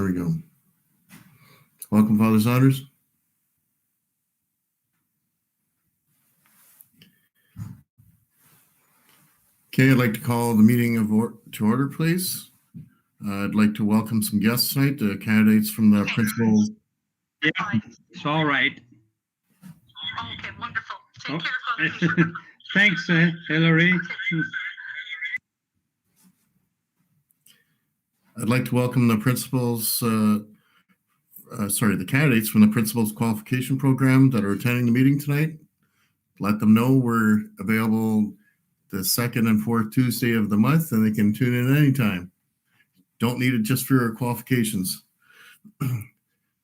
There we go. Welcome, Father Saunders. Okay, I'd like to call the meeting to order, please. I'd like to welcome some guests tonight, the candidates from the principal. Yeah, it's all right. Okay, wonderful. Take care, Father. Thanks, Hillary. I'd like to welcome the the candidates from the Principals Qualification Program that are attending the meeting tonight. Let them know we're available the second and fourth Tuesday of the month, and they can tune in anytime. Don't need it just for your qualifications.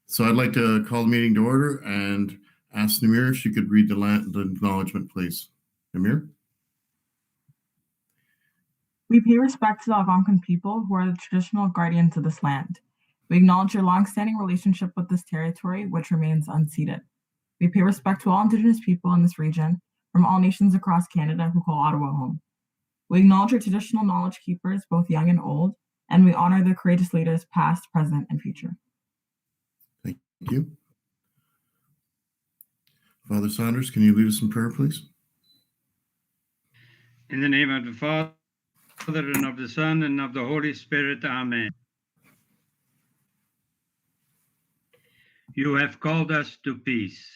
So I'd like to call the meeting to order and ask Namir if she could read the acknowledgement, please. Namir? We pay respect to the Algonquin people who are the traditional guardians of this land. We acknowledge your longstanding relationship with this territory, which remains unceded. We pay respect to all Indigenous people in this region from all nations across Canada who call Ottawa home. We acknowledge your traditional knowledge keepers, both young and old, and we honor their courageous leaders past, present, and future. Thank you. Father Saunders, can you lead us in prayer, please? In the name of the Father, and of the Son, and of the Holy Spirit, amen. You have called us to peace.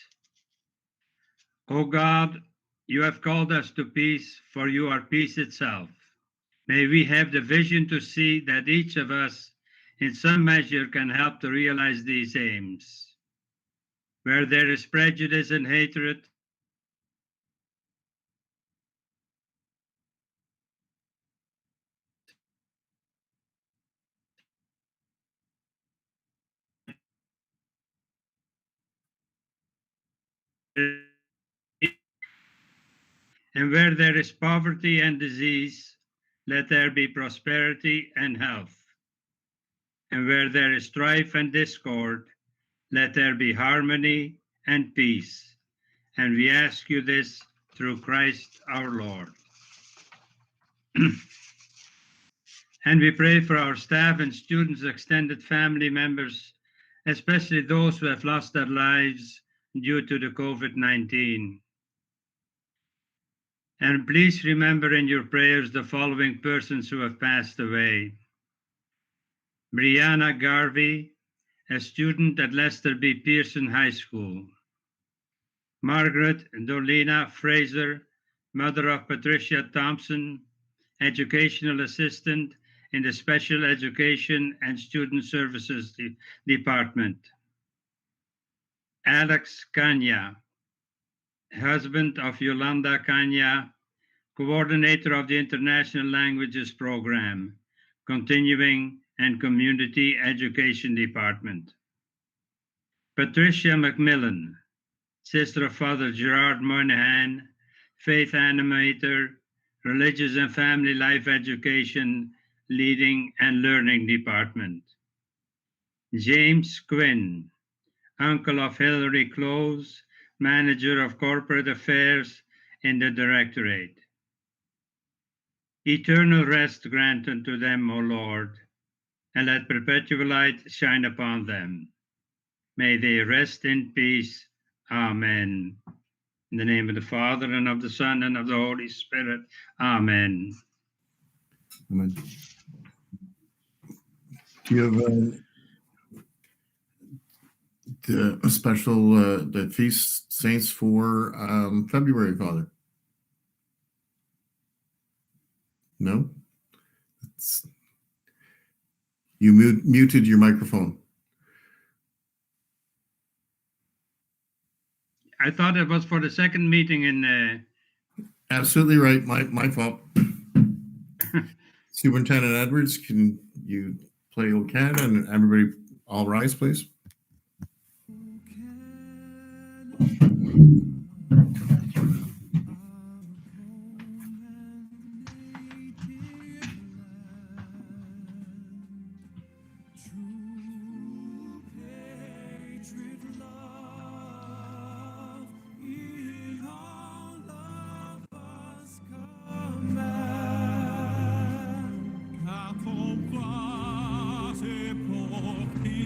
O God, you have called us to peace, for you are peace itself. May we have the vision to see that each of us, in some measure, can help to realize these aims. Where there is prejudice and hatred, and where there is poverty and disease, let there be prosperity and health. And where there is strife and discord, let there be harmony and peace. And we ask you this through Christ our Lord. And we pray for our staff and students, extended family members, especially those who have lost their lives due to the COVID-19. And please remember in your prayers the following persons who have passed away. Brianna Garvey, a student at Lester B. Pearson High School. Margaret Dolina Fraser, mother of Patricia Thompson, educational assistant in the Special Education and Student Services Department. Alex Kanya, husband of Yolanda Kanya, coordinator of the International Languages Program, Continuing and Community Education Department. Patricia McMillan, sister of Father Gerard Moynihan, faith animator, religious and family life education, leading and learning department. James Quinn, uncle of Hilary Close, manager of corporate affairs in the directorate. Eternal rest grant unto them, O Lord, and let perpetual light shine upon them. May they rest in peace. Amen. In the name of the Father, and of the Son, and of the Holy Spirit. Amen. Amen. Do you have a special the feast saints for February, Father? No? You muted your microphone. I thought it was for the second meeting in... Absolutely right. My fault. Superintendent Edwards, can you play O Canada, and everybody all rise, please? Accompagné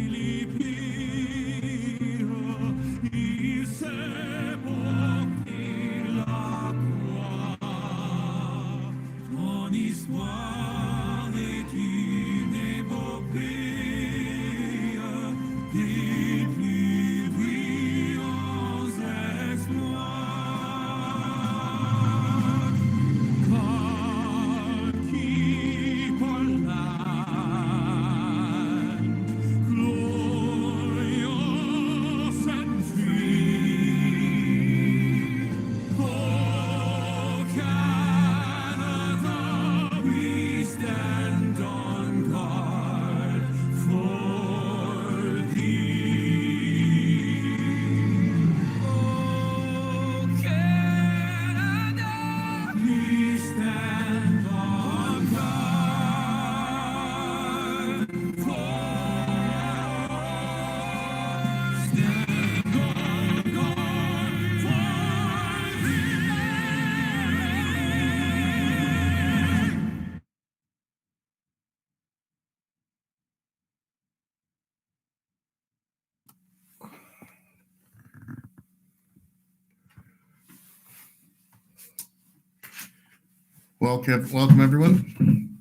Welcome everyone.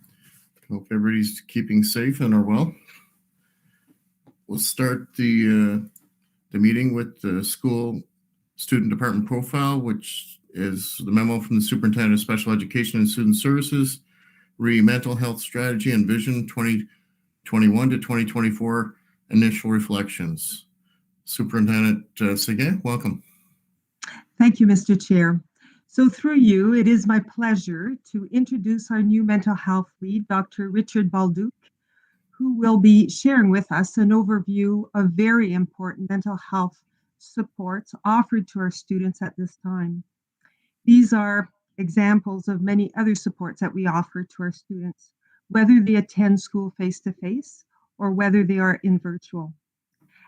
Hope everybody's keeping safe and are well. We'll start the meeting with the school student department profile, which is the memo from the Superintendent of Special Education and Student Services, mental health strategy and vision 2021 to 2024 initial reflections. Superintendent Seguin, welcome. Thank you, Mr. Chair. So through you, it is my pleasure to introduce our new mental health lead, Dr. Richard Balduc, who will be sharing with us an overview of very important mental health supports offered to our students at this time. These are examples of many other supports that we offer to our students, whether they attend school face-to-face or whether they are in virtual.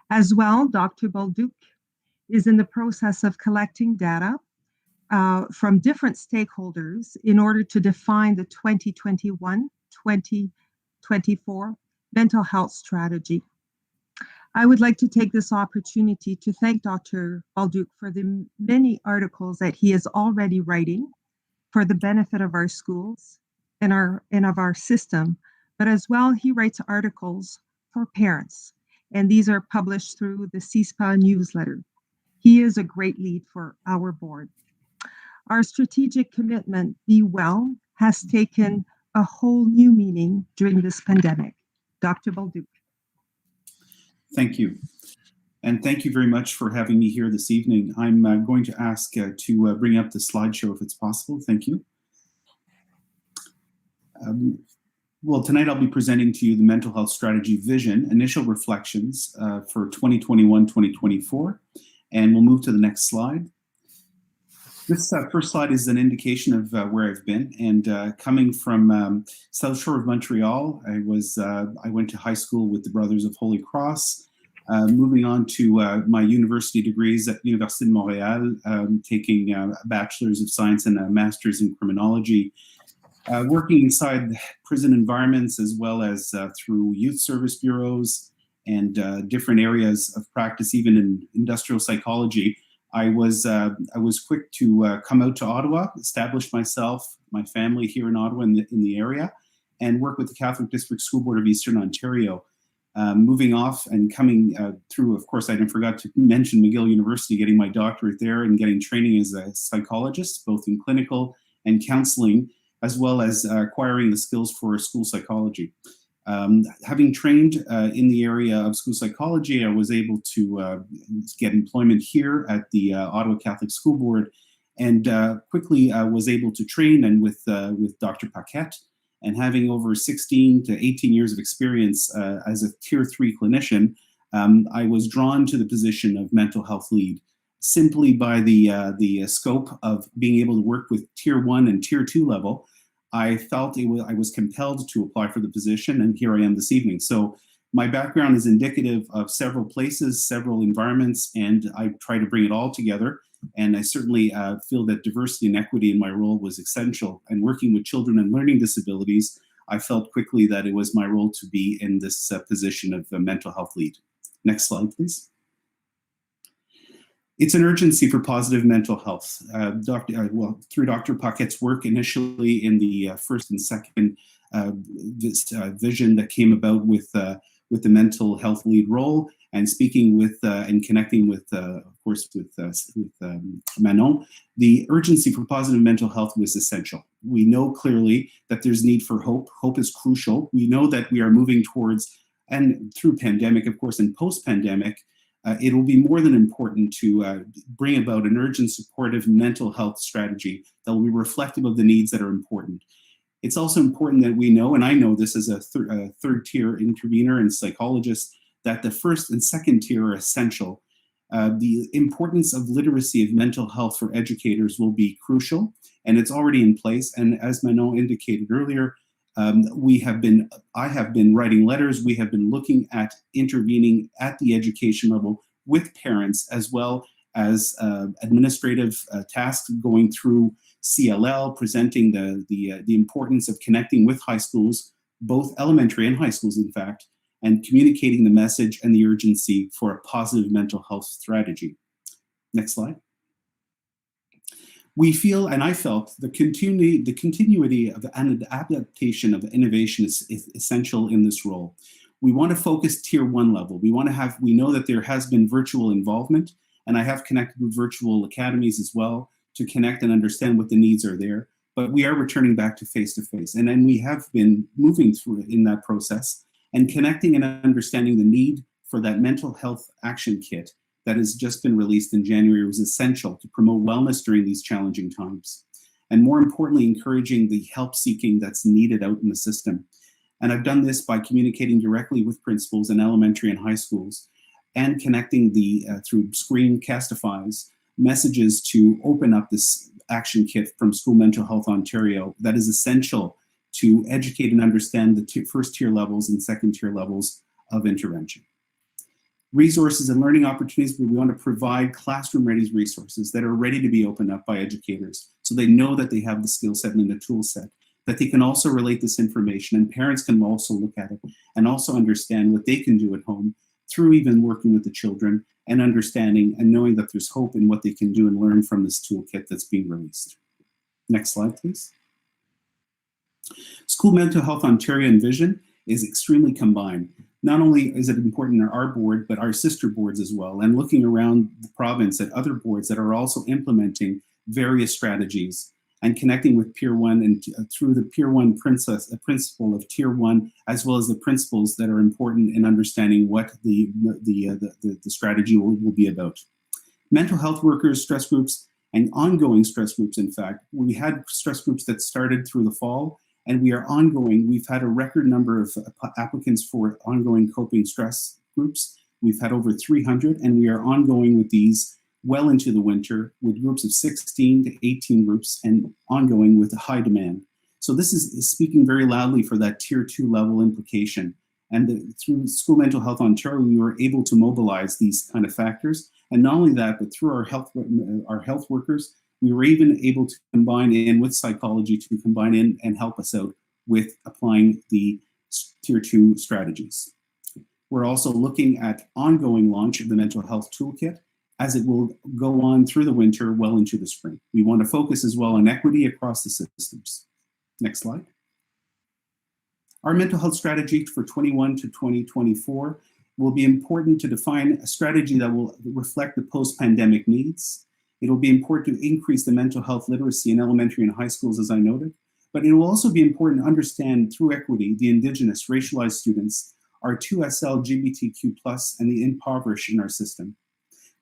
As well, Dr. Balduc is in the process of collecting data from different stakeholders in order to define the 2021-2024 mental health strategy. I would like to take this opportunity to thank Dr. Balduc for the many articles that he is already writing for the benefit of our schools and of our system, but as well he writes articles for parents, and these are published through the CSPA newsletter. He is a great lead for our board. Our strategic commitment, Be Well, has taken a whole new meaning during this pandemic. Dr. Balduc. Thank you. And thank you very much for having me here this evening. I'm going to ask to bring up the slideshow if it's possible. Thank you. Well, tonight I'll be presenting to you the Mental Health Strategy Vision, Initial Reflections for 2021-2024. And we'll move to the next slide. This first slide is an indication of where I've been, and coming from South Shore of Montreal, I went to high school with the Brothers of Holy Cross, moving on to my university degrees at Université de Montréal, taking a Bachelor's of Science and a Master's in Criminology, working inside prison environments as well as through youth service bureaus and different areas of practice, even in industrial psychology. I was quick to come out to Ottawa, establish myself, my family here in Ottawa in the area, and work with the Catholic District School Board of Eastern Ontario. Moving off and coming through, of course, I forgot to mention McGill University, getting my doctorate there and getting training as a psychologist, both in clinical and counseling, as well as acquiring the skills for school psychology. Having trained in the area of school psychology, I was able to get employment here at the Ottawa Catholic School Board, and quickly was able to train and with Dr. Paquette, and having over 16 to 18 years of experience as a Tier 3 clinician, I was drawn to the position of mental health lead simply by the scope of being able to work with Tier 1 and Tier 2 level. I felt I was compelled to apply for the position, and here I am this evening. So my background is indicative of several places, several environments, and I try to bring it all together. And I certainly feel that diversity and equity in my role was essential. And working with children and learning disabilities, I felt quickly that it was my role to be in this position of mental health lead. Next slide, please. It's an urgency for positive mental health. Through Dr. Paquette's work initially in the first and second vision that came about with the mental health lead role, and speaking with and connecting with, of course, with Manon, the urgency for positive mental health was essential. We know clearly that there's need for hope. Hope is crucial. We know that we are moving towards, and through pandemic, of course, and post-pandemic, it will be more than important to bring about an urgent supportive mental health strategy that will be reflective of the needs that are important. It's also important that we know, and I know this as a third tier intervener and psychologist, that the first and second tier are essential. The importance of literacy of mental health for educators will be crucial, and it's already in place. And as Manon indicated earlier, I have been writing letters. We have been looking at intervening at the education level with parents, as well as administrative tasks going through CLL, presenting the importance of connecting with high schools, both elementary and high schools, in fact, and communicating the message and the urgency for a positive mental health strategy. Next slide. We feel, and I felt, the continuity of and adaptation of innovation is essential in this role. We want to focus tier 1 level. We know that there has been virtual involvement, and I have connected with virtual academies as well to connect and understand what the needs are there. But we are returning back to face-to-face. And then we have been moving through it in that process and connecting and understanding the need for that mental health action kit that has just been released in January was essential to promote wellness during these challenging times. And more importantly, encouraging the help seeking that's needed out in the system. And I've done this by communicating directly with principals in elementary and high schools and connecting through Screencastify's messages to open up this action kit from School Mental Health Ontario that is essential to educate and understand the first tier levels and second tier levels of intervention. Resources and learning opportunities, we want to provide classroom-ready resources that are ready to be opened up by educators so they know that they have the skill set and the tool set, that they can also relate this information, and parents can also look at it and also understand what they can do at home through even working with the children and understanding and knowing that there's hope in what they can do and learn from this toolkit that's being released. Next slide, please. School Mental Health Ontario and Vision is extremely combined. Not only is it important in our board, but our sister boards as well, and looking around the province at other boards that are also implementing various strategies and connecting with Peer 1 and through the Peer 1 principle of Tier 1, as well as the principles that are important in understanding what the strategy will be about. Mental health workers, stress groups, and ongoing stress groups, in fact. We had stress groups that started through the fall, and we are ongoing. We've had a record number of applicants for ongoing coping stress groups. We've had over 300, and we are ongoing with these well into the winter with groups of 16 to 18 groups and ongoing with a high demand. So this is speaking very loudly for that tier 2 level implication. And through School Mental Health Ontario, we were able to mobilize these kind of factors. And not only that, but through our health workers, we were even able to combine in with psychology to combine in and help us out with applying the tier 2 strategies. We're also looking at ongoing launch of the mental health toolkit as it will go on through the winter, well into the spring. We want to focus as well on equity across the systems. Next slide. Our mental health strategy for 21 to 2024 will be important to define a strategy that will reflect the post-pandemic needs. It will be important to increase the mental health literacy in elementary and high schools, as I noted, but it will also be important to understand through equity the Indigenous, racialized students, our 2SL, LGBTQ+, and the impoverished in our system.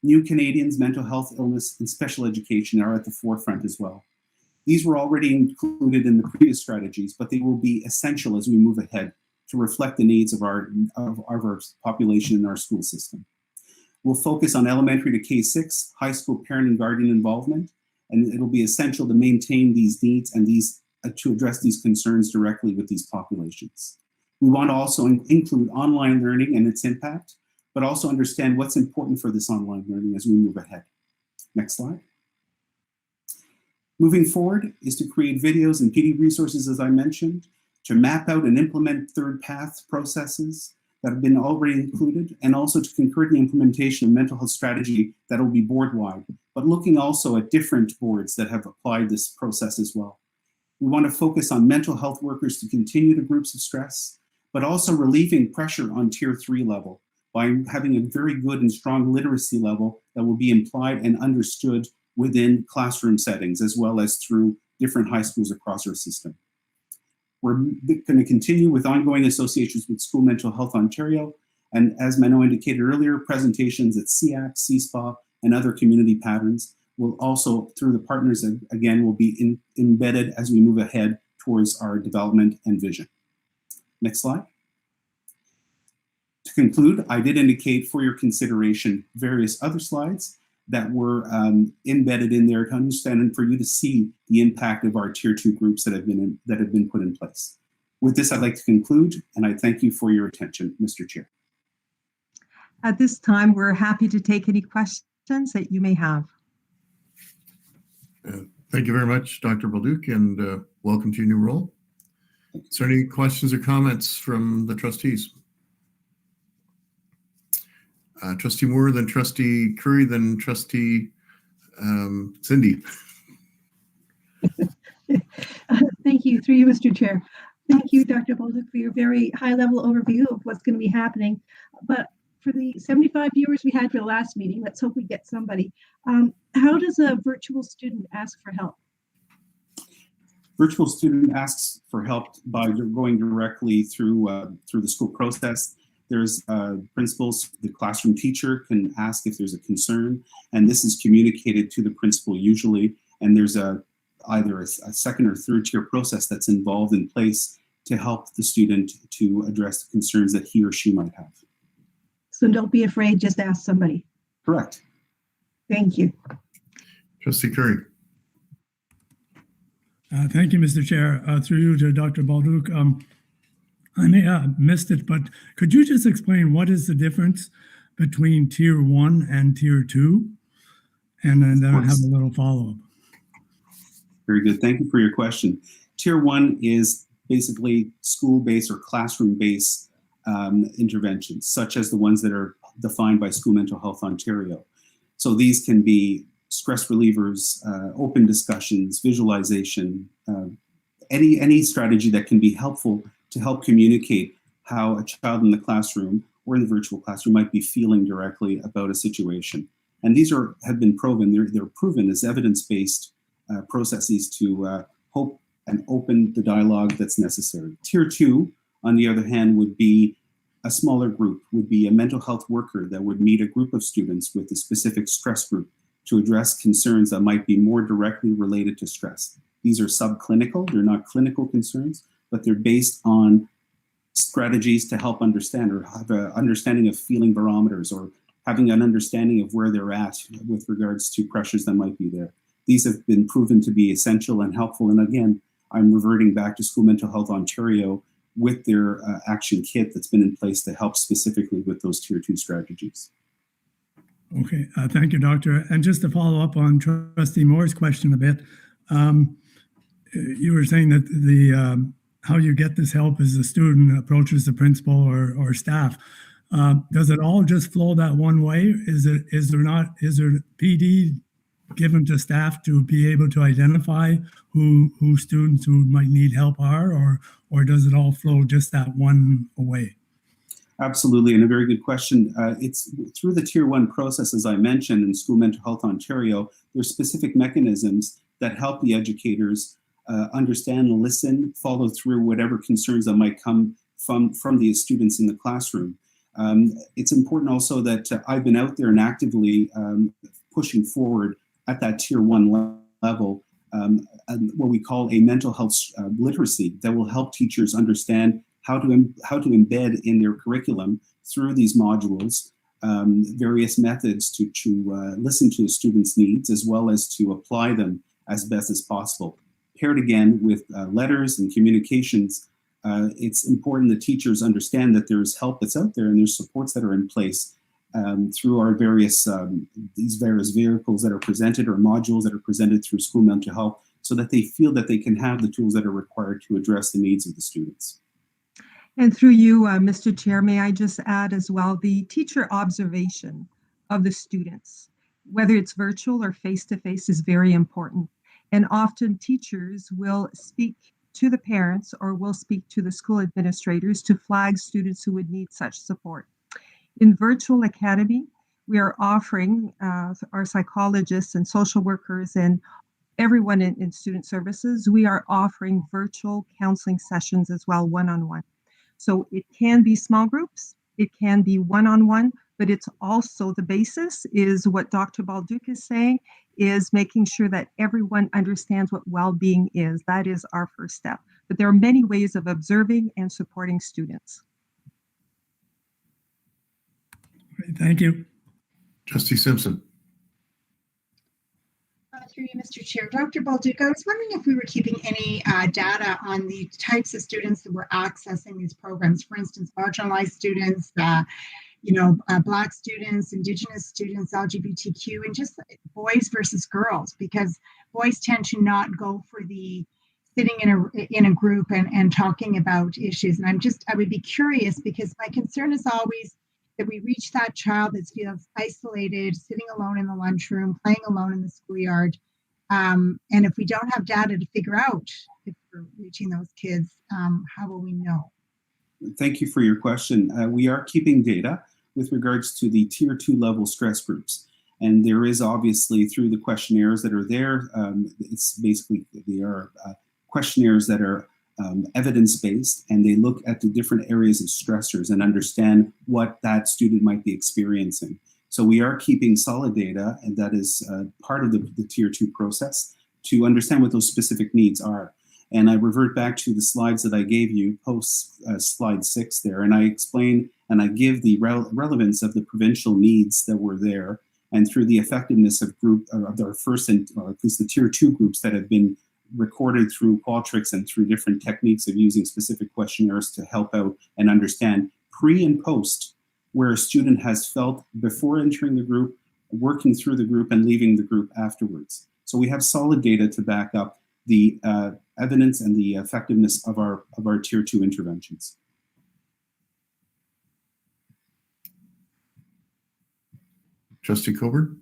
New Canadians, mental health, illness, and special education are at the forefront as well. These were already included in the previous strategies, but they will be essential as we move ahead to reflect the needs of our population in our school system. We'll focus on elementary to K-6, high school parent and guardian involvement, and it'll be essential to maintain these needs and to address these concerns directly with these populations. We want to also include online learning and its impact, but also understand what's important for this online learning as we move ahead. Next slide. Moving forward is to create videos and PD resources, as I mentioned, to map out and implement third path processes that have been already included, and also to concur the implementation of mental health strategy that will be board-wide, but looking also at different boards that have applied this process as well. We want to focus on mental health workers to continue the groups of stress, but also relieving pressure on tier 3 level by having a very good and strong literacy level that will be implied and understood within classroom settings, as well as through different high schools across our system. We're going to continue with ongoing associations with School Mental Health Ontario, and as Manon indicated earlier, presentations at CIAC, CSPA, and other community patterns will also, through the partners, again, will be embedded as we move ahead towards our development and vision. Next slide. To conclude, I did indicate for your consideration various other slides that were embedded in there to understand and for you to see the impact of our tier 2 groups that have been put in place. With this, I'd like to conclude, and I thank you for your attention, Mr. Chair. At this time, we're happy to take any questions that you may have. Thank you very much, Dr. Balduc, and welcome to your new role. Is there any questions or comments from the trustees? Trustee Moore, then Trustee Curry, then Trustee Cindy. Thank you, through you, Mr. Chair. Thank you, Dr. Baldock, for your very high-level overview of what's going to be happening. But for the 75 viewers we had for the last meeting, let's hope we get somebody. How does a virtual student ask for help? Virtual student asks for help by going directly through the school process. There's principals, the classroom teacher can ask if there's a concern, and this is communicated to the principal usually, and there's either a second or third tier process that's involved in place to help the student to address the concerns that he or she might have. So don't be afraid, just ask somebody. Correct. Thank you. Trustee Curry. Thank you, Mr. Chair. Through you to Dr. Baldock. I may have missed it, but could you just explain what is the difference between Tier 1 and Tier 2? And then I have a little follow-up. Very good. Thank you for your question. Tier 1 is basically school-based or classroom-based interventions, such as the ones that are defined by School Mental Health Ontario. So these can be stress relievers, open discussions, visualization, any strategy that can be helpful to help communicate how a child in the classroom or in the virtual classroom might be feeling directly about a situation. And these have been proven, they're proven as evidence-based processes to hope and open the dialogue that's necessary. Tier 2, on the other hand, would be a smaller group, would be a mental health worker that would meet a group of students with a specific stress group to address concerns that might be more directly related to stress. These are subclinical, they're not clinical concerns, but they're based on strategies to help understand or have an understanding of feeling barometers or having an understanding of where they're at with regards to pressures that might be there. These have been proven to be essential and helpful. And again, I'm reverting back to School Mental Health Ontario with their action kit that's been in place to help specifically with those Tier 2 strategies. Okay, thank you, Doctor. And just to follow up on Trustee Moore's question a bit, you were saying that the how you get this help is the student approaches the principal or staff. Does it all just flow that one way? Is there PD given to staff to be able to identify who students who might need help are, or does it all flow just that one way? Absolutely, and a very good question. It's through the Tier 1 process, as I mentioned, in School Mental Health Ontario, there's specific mechanisms that help the educators understand, listen, follow through whatever concerns that might come from the students in the classroom. It's important also that I've been out there and actively pushing forward at that Tier 1 level, what we call a mental health literacy that will help teachers understand how to embed in their curriculum through these modules various methods to listen to the students' needs as well as to apply them as best as possible. Paired again with letters and communications, it's important that teachers understand that there's help that's out there and there's supports that are in place through our these various vehicles that are presented or modules that are presented through School Mental Health so that they feel that they can have the tools that are required to address the needs of the students. And through you, Mr. Chair, may I just add as well, the teacher observation of the students, whether it's virtual or face-to-face, is very important. And often teachers will speak to the parents or will speak to the school administrators to flag students who would need such support. In Virtual Academy, we are offering our psychologists and social workers and everyone in student services, we are offering virtual counseling sessions as well, one-on-one. So it can be small groups, it can be one-on-one, but it's also the basis is what Dr. Baldock is saying, is making sure that everyone understands what well-being is. That is our first step. But there are many ways of observing and supporting students. Great, thank you. Trustee Simpson. Through you, Mr. Chair. Dr. Baldock, I was wondering if we were keeping any data on the types of students that were accessing these programs. For instance, marginalized students, Black students, Indigenous students, LGBTQ, and just boys versus girls, because boys tend to not go for the sitting in a group and talking about issues. And I would be curious, because my concern is always that we reach that child that feels isolated, sitting alone in the lunchroom, playing alone in the schoolyard. And if we don't have data to figure out if for reaching those kids, how will we know? Thank you for your question. We are keeping data with regards to the Tier 2 level stress groups. And there is obviously, through the questionnaires that are there, it's basically, they are questionnaires that are evidence-based, and they look at the different areas of stressors and understand what that student might be experiencing. So we are keeping solid data, and that is part of the Tier 2 process to understand what those specific needs are. And I revert back to the slides that I gave you post slide 6 there, and I explain and I give the relevance of the provincial needs that were there, and through the effectiveness of our first, and or at least the Tier 2 groups that have been recorded through Qualtrics and through different techniques of using specific questionnaires to help out and understand pre and post where a student has felt before entering the group, working through the group, and leaving the group afterwards. So we have solid data to back up the evidence and the effectiveness of our Tier 2 interventions. Trustee Coburn?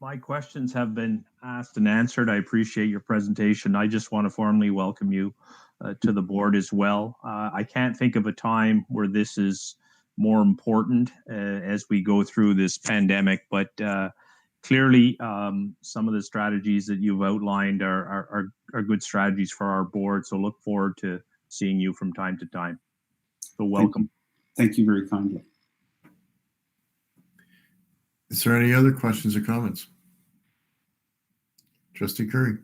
My questions have been asked and answered. I appreciate your presentation. I just want to formally welcome you to the board as well. I can't think of a time where this is more important as we go through this pandemic, but clearly some of the strategies that you've outlined are good strategies for our board. So look forward to seeing you from time to time. So welcome. Thank you very kindly. Is there any other questions or comments? Trustee Curry.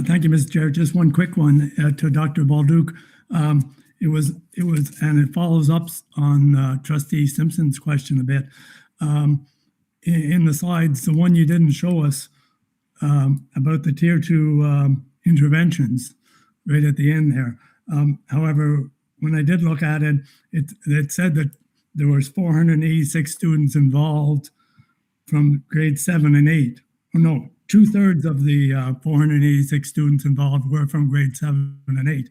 Thank you, Mr. Chair. Just one quick one to Dr. Baldock. It was, and it follows up on Trustee Simpson's question a bit. In the slides, the one you didn't show us about the Tier 2 interventions right at the end there. However, when I did look at it, it said that there was 486 students involved from grade 7 and 8. Oh, no, 2/3 of the 486 students involved were from grade 7 and 8.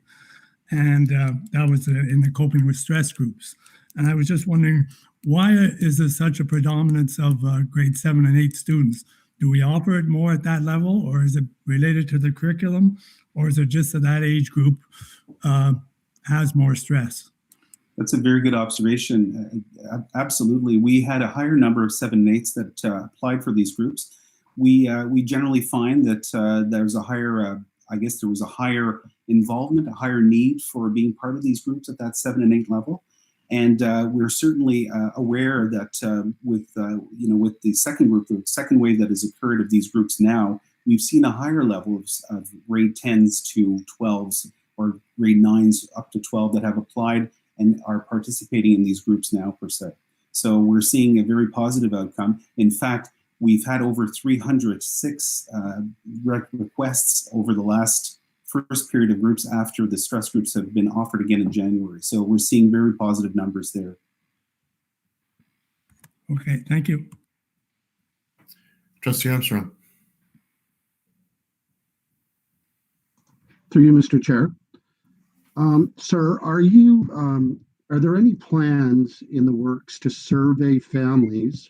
And that was in the coping with stress groups. And I was just wondering, why is there such a predominance of grade 7 and 8 students? Do we offer it more at that level, or is it related to the curriculum, or is it just that age group has more stress? That's a very good observation. Absolutely. We had a higher number of 7 and 8s that applied for these groups. We generally find that there's a higher, there was a higher involvement, a higher need for being part of these groups at that 7 and 8 level. And we're certainly aware that with the second group, the second wave that has occurred of these groups now, we've seen a higher level of grade 10s to 12s or grade 9s up to 12 that have applied and are participating in these groups now per se. So we're seeing a very positive outcome. In fact, we've had over 306 requests over the last first period of groups after the stress groups have been offered again in January. So we're seeing very positive numbers there. Okay, thank you. Trustee Armstrong. Through you, Mr. Chair. Sir, are there any plans in the works to survey families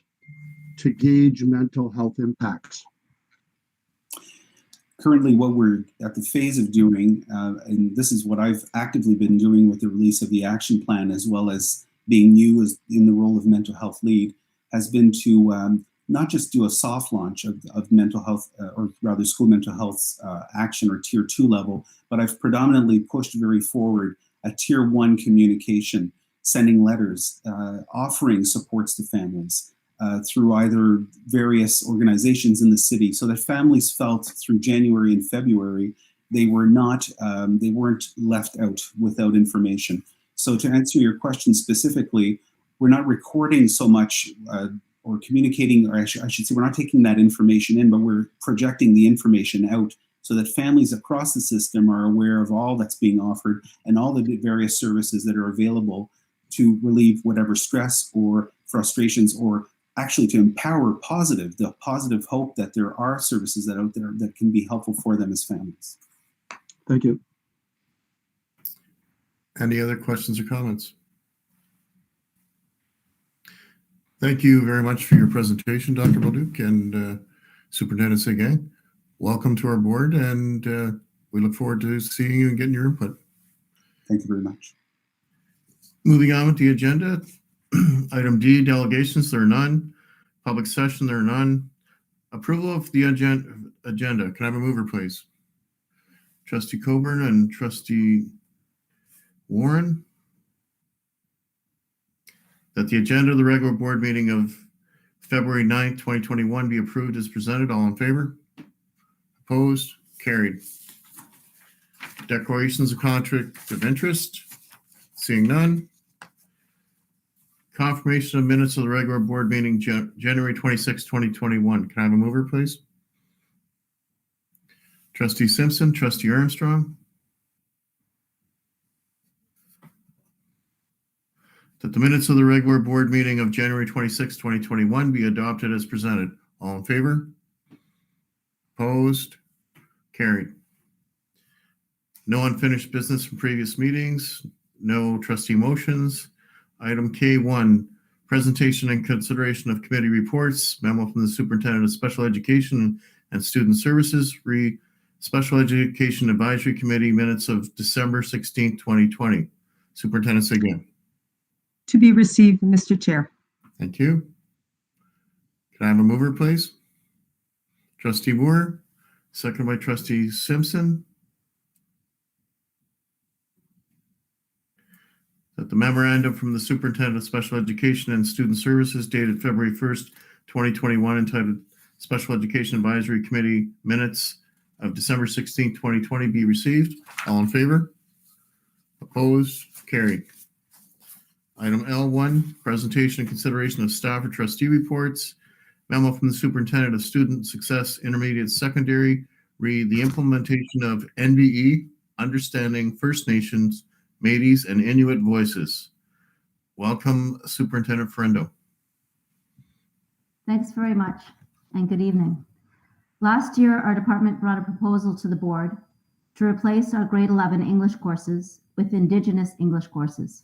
to gauge mental health impacts? Currently, what we're at the phase of doing, and this is what I've actively been doing with the release of the action plan, as well as being new as in the role of mental health lead, has been to not just do a soft launch of mental health, or rather school mental health action or Tier 2 level, but I've predominantly pushed very forward a Tier 1 communication, sending letters, offering supports to families through either various organizations in the city, so that families felt through January and February they weren't left out without information. So to answer your question specifically, we're not recording so much or communicating, or I should say, we're not taking that information in, but we're projecting the information out so that families across the system are aware of all that's being offered and all the various services that are available to relieve whatever stress or frustrations, or actually to empower the positive hope that there are services that out there that can be helpful for them as families. Thank you. Any other questions or comments? Thank you very much for your presentation, Dr. Baldock and Superintendent Seguin. welcome to our board, and we look forward to seeing you and getting your input. Thank you very much. Moving on with the agenda, item D, delegations, there are none. Public session, there are none. Approval of the agenda. Can I have a mover, please? Trustee Coburn and Trustee Warren. That the agenda of the regular board meeting of February 9th, 2021 be approved as presented. All in favor? Opposed? Carried. Declarations of conflict of interest. Seeing none. Confirmation of minutes of the regular board meeting January 26, 2021. Can I have a mover, please? Trustee Simpson, Trustee Armstrong. That the minutes of the regular board meeting of January 26, 2021 be adopted as presented. All in favor? Opposed? Carried. No unfinished business from previous meetings. No trustee motions. Item K1, presentation and consideration of committee reports. Memo from the Superintendent of Special Education and Student Services. Special Education Advisory Committee minutes of December 16, 2020. Superintendent Seguin. To be received, Mr. Chair. Thank you. Can I have a mover, please? Trustee Moore, second by Trustee Simpson. That the memorandum from the Superintendent of Special Education and Student Services dated February 1st, 2021, entitled Special Education Advisory Committee minutes of December 16th, 2020 be received. All in favor? Opposed? Carried. Item L1, presentation and consideration of staff or trustee reports. Memo from the Superintendent of Student Success Intermediate Secondary, the implementation of NBE, Understanding First Nations, Métis, and Inuit Voices. Welcome, Superintendent Ferrando. Thanks very much, and good evening. Last year, our department brought a proposal to the board to replace our grade 11 English courses with Indigenous English courses.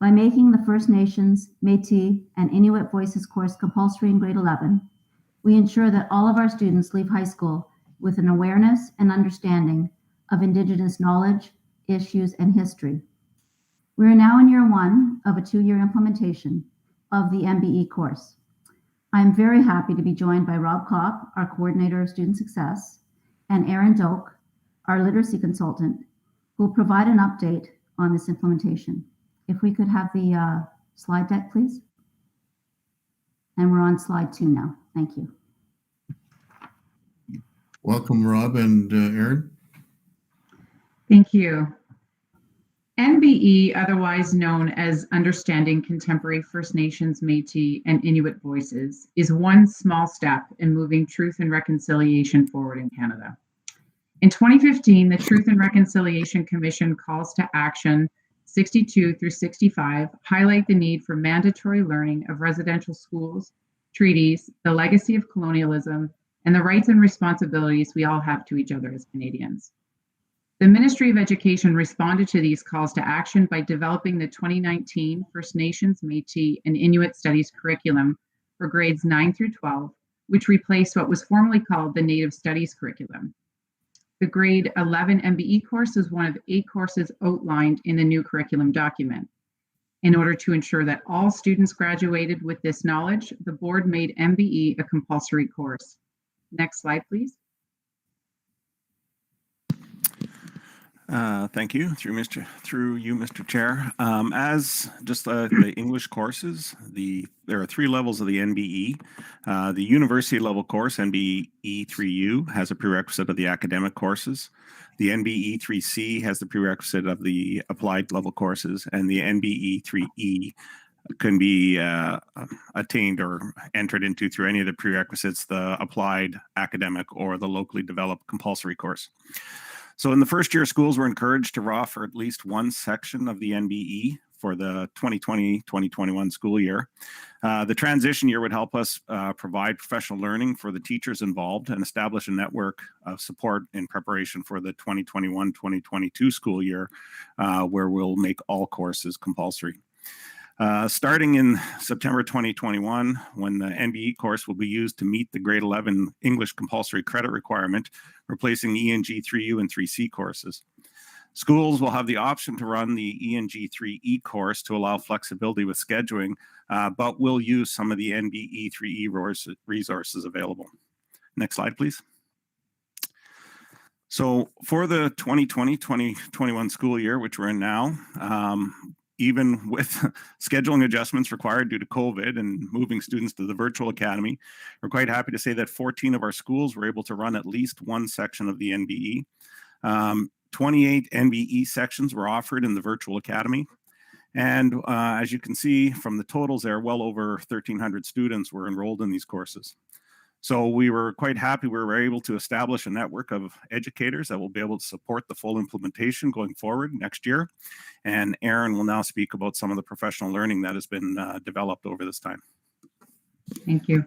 By making the First Nations, Métis, and Inuit Voices course compulsory in grade 11, we ensure that all of our students leave high school with an awareness and understanding of Indigenous knowledge, issues, and history. We are now in year 1 of a 2-year implementation of the MBE course. I'm very happy to be joined by Rob Kopp, our Coordinator of Student Success, and Aaron Doak, our Literacy Consultant, who will provide an update on this implementation. If we could have the slide deck, please. And we're on slide 2 now. Thank you. Welcome, Rob and Aaron. Thank you. NBE, otherwise known as Understanding Contemporary First Nations, Métis, and Inuit Voices, is one small step in moving truth and reconciliation forward in Canada. In 2015, the Truth and Reconciliation Commission calls to action 62 through 65 highlight the need for mandatory learning of residential schools, treaties, the legacy of colonialism, and the rights and responsibilities we all have to each other as Canadians. The Ministry of Education responded to these calls to action by developing the 2019 First Nations, Métis, and Inuit Studies curriculum for grades 9 through 12, which replaced what was formerly called the Native Studies curriculum. The grade 11 MBE course is one of 8 courses outlined in the new curriculum document. In order to ensure that all students graduated with this knowledge, the board made MBE a compulsory course. Next slide, please. Thank you. Through you, Mr. Chair. As just the English courses, there are 3 levels of the NBE. The university level course, NBE 3U, has a prerequisite of the academic courses. The NBE 3C has the prerequisite of the applied level courses, and the NBE 3E can be attained or entered into through any of the prerequisites, the applied, academic, or the locally developed compulsory course. So in the first year, schools were encouraged to offer at least one section of the NBE for the 2020-2021 school year. The transition year would help us provide professional learning for the teachers involved and establish a network of support in preparation for the 2021-2022 school year, where we'll make all courses compulsory. Starting in September 2021, when the NBE course will be used to meet the grade 11 English compulsory credit requirement, replacing the ENG 3U and 3C courses. Schools will have the option to run the ENG 3E course to allow flexibility with scheduling, but will use some of the NBE 3E resources available. Next slide, please. So for the 2020-2021 school year, which we're in now, even with scheduling adjustments required due to COVID and moving students to the virtual academy, we're quite happy to say that 14 of our schools were able to run at least one section of the NBE. 28 NBE sections were offered in the virtual academy. And as you can see from the totals there, well over 1,300 students were enrolled in these courses. So we were quite happy we were able to establish a network of educators that will be able to support the full implementation going forward next year. And Erin will now speak about some of the professional learning that has been developed over this time. Thank you.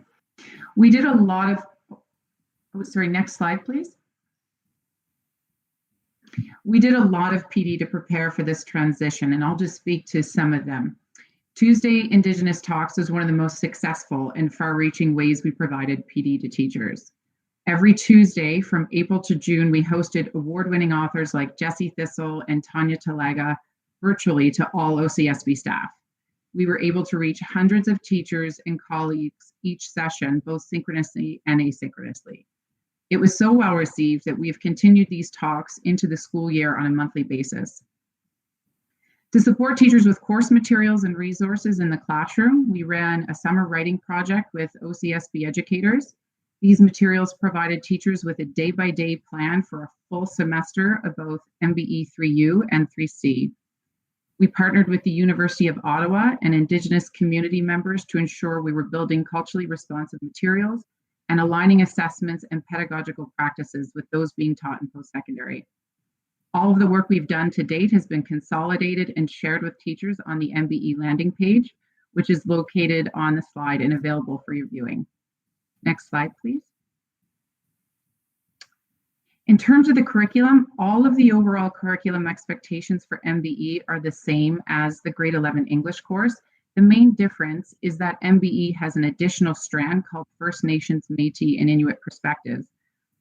We did a lot of, oh, sorry, next slide, please. We did a lot of PD to prepare for this transition, and I'll just speak to some of them. Tuesday Indigenous Talks was one of the most successful and far-reaching ways we provided PD to teachers. Every Tuesday from April to June, we hosted award-winning authors like Jessie Thistle and Tanya Talaga virtually to all OCSB staff. We were able to reach hundreds of teachers and colleagues each session, both synchronously and asynchronously. It was so well received that we've continued these talks into the school year on a monthly basis. To support teachers with course materials and resources in the classroom, we ran a summer writing project with OCSB educators. These materials provided teachers with a day-by-day plan for a full semester of both MBE 3U and 3C. We partnered with the University of Ottawa and Indigenous community members to ensure we were building culturally responsive materials and aligning assessments and pedagogical practices with those being taught in post-secondary. All of the work we've done to date has been consolidated and shared with teachers on the MBE landing page, which is located on the slide and available for your viewing. Next slide, please. In terms of the curriculum, all of the overall curriculum expectations for MBE are the same as the grade 11 English course. The main difference is that MBE has an additional strand called First Nations, Métis, and Inuit Perspectives,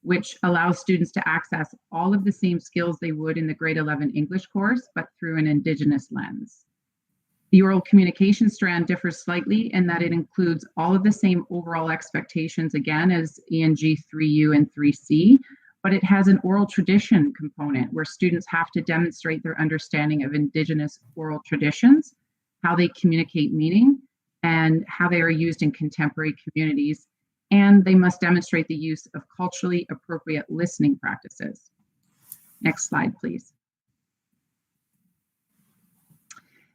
which allows students to access all of the same skills they would in the grade 11 English course, but through an Indigenous lens. The oral communication strand differs slightly in that it includes all of the same overall expectations again as ENG 3U and 3C, but it has an oral tradition component where students have to demonstrate their understanding of Indigenous oral traditions, how they communicate meaning, and how they are used in contemporary communities. And they must demonstrate the use of culturally appropriate listening practices. Next slide, please.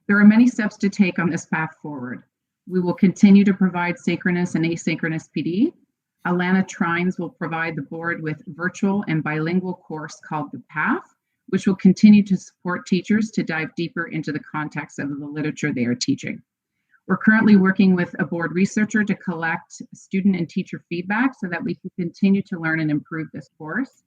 There are many steps to take on this path forward. We will continue to provide synchronous and asynchronous PD. Alana Trines will provide the board with virtual and bilingual course called The Path, which will continue to support teachers to dive deeper into the context of the literature they are teaching. We're currently working with a board researcher to collect student and teacher feedback so that we can continue to learn and improve this course.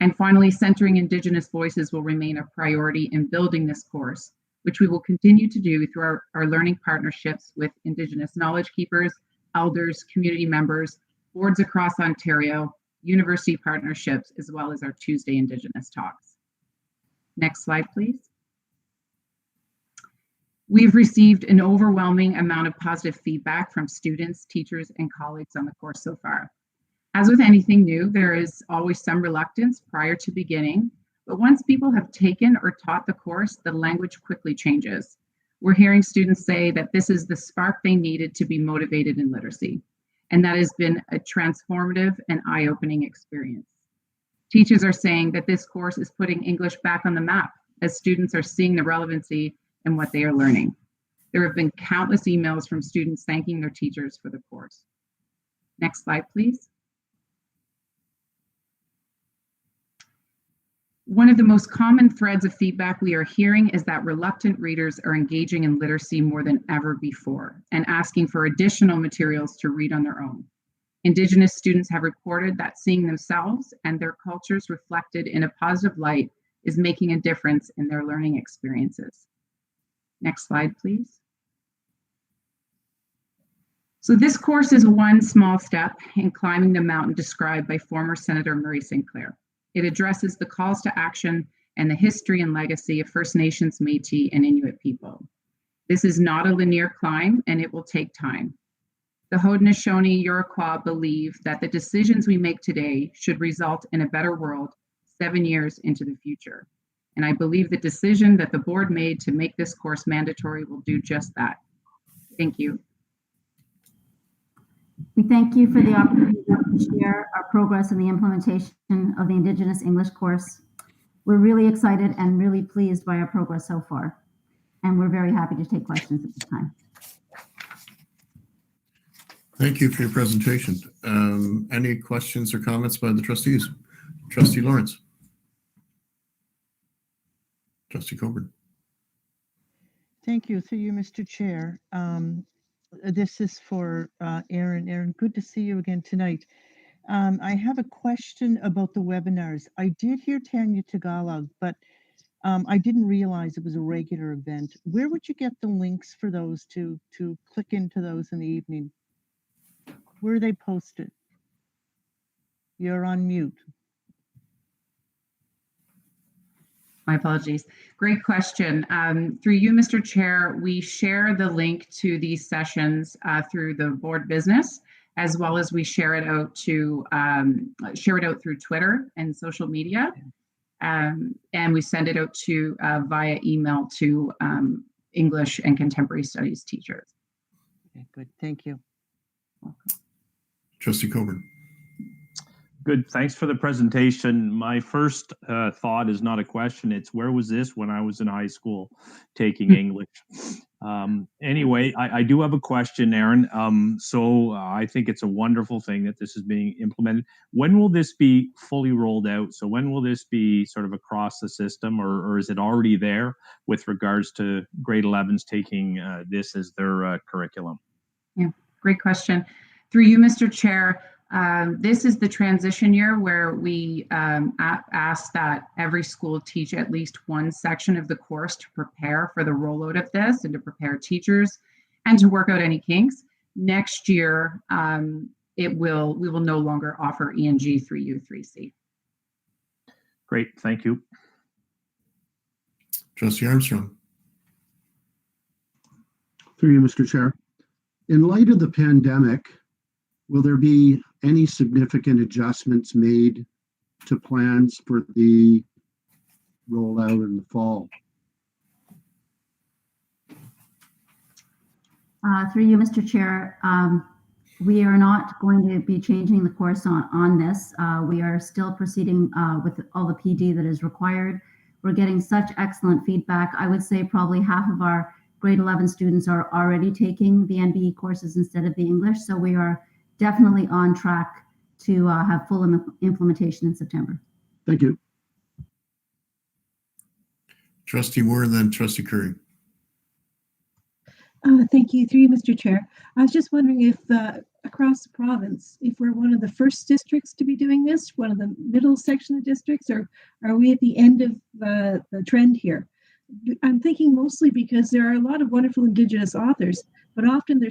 And finally, centering Indigenous voices will remain a priority in building this course, which we will continue to do through our learning partnerships with Indigenous knowledge keepers, elders, community members, boards across Ontario, university partnerships, as well as our Tuesday Indigenous Talks. Next slide, please. We've received an overwhelming amount of positive feedback from students, teachers, and colleagues on the course so far. As with anything new, there is always some reluctance prior to beginning, but once people have taken or taught the course, the language quickly changes. We're hearing students say that this is the spark they needed to be motivated in literacy, and that has been a transformative and eye-opening experience. Teachers are saying that this course is putting English back on the map as students are seeing the relevancy in what they are learning. There have been countless emails from students thanking their teachers for the course. Next slide, please. One of the most common threads of feedback we are hearing is that reluctant readers are engaging in literacy more than ever before and asking for additional materials to read on their own. Indigenous students have reported that seeing themselves and their cultures reflected in a positive light is making a difference in their learning experiences. Next slide, please. So this course is one small step in climbing the mountain described by former Senator Murray Sinclair. It addresses the calls to action and the history and legacy of First Nations, Métis, and Inuit people. This is not a linear climb, and it will take time. The Haudenosaunee Iroquois believe that the decisions we make today should result in a better world 7 years into the future. And I believe the decision that the board made to make this course mandatory will do just that. Thank you. We thank you for the opportunity to share our progress in the implementation of the Indigenous English course. We're really excited and really pleased by our progress so far, and we're very happy to take questions at this time. Thank you for your presentation. Any questions or comments by the trustees? Trustee Lawrence. Trustee Coburn. Thank you. Through you, Mr. Chair. This is for Aaron. Aaron, good to see you again tonight. I have a question about the webinars. I did hear Tanya Tagalog, but I didn't realize it was a regular event. Where would you get the links for those to click into those in the evening? Where are they posted? You're on mute. My apologies. Great question. Through you, Mr. Chair, we share the link to these sessions through the board business, as well as we share it out through Twitter and social media, and we send it out to via email to English and Contemporary Studies teachers. Okay, good. Thank you. Trustee Coburn. Good. Thanks for the presentation. My first thought is not a question. It's where was this when I was in high school taking English? Anyway, I do have a question, Aaron. So I think it's a wonderful thing that this is being implemented. When will this be fully rolled out? So when will this be sort of across the system, or is it already there with regards to grade 11s taking this as their curriculum? Yeah, great question. Through you, Mr. Chair, this is the transition year where we ask that every school teach at least one section of the course to prepare for the rollout of this and to prepare teachers and to work out any kinks. Next year, we will no longer offer ENG 3U, 3C. Great, thank you. Trustee Armstrong. Through you, Mr. Chair. In light of the pandemic, will there be any significant adjustments made to plans for the rollout in the fall? Through you, Mr. Chair, we are not going to be changing the course on this. We are still proceeding with all the PD that is required. We're getting such excellent feedback. I would say probably half of our grade 11 students are already taking the NBE courses instead of the English. So we are definitely on track to have full implementation in September. Thank you. Trustee Moore, then Trustee Curry. Thank you. Through you, Mr. Chair. I was just wondering if across the province, if we're one of the first districts to be doing this, one of the middle section of districts, or are we at the end of the trend here? I'm thinking mostly because there are a lot of wonderful Indigenous authors, but often they're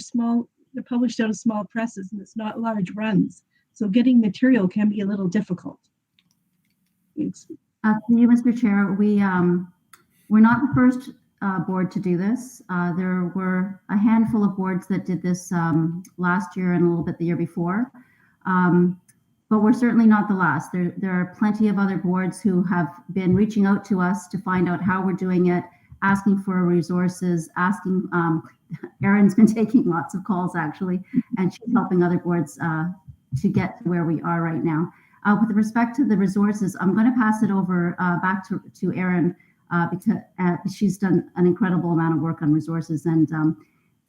published out of small presses and it's not large runs. So getting material can be a little difficult. Thanks. Through you, Mr. Chair, we're not the first board to do this. There were a handful of boards that did this last year and a little bit the year before, but we're certainly not the last. There are plenty of other boards who have been reaching out to us to find out how we're doing it, asking for resources, asking. Erin's been taking lots of calls actually, and she's helping other boards to get to where we are right now. With respect to the resources, I'm going to pass it over back to Erin because she's done an incredible amount of work on resources, and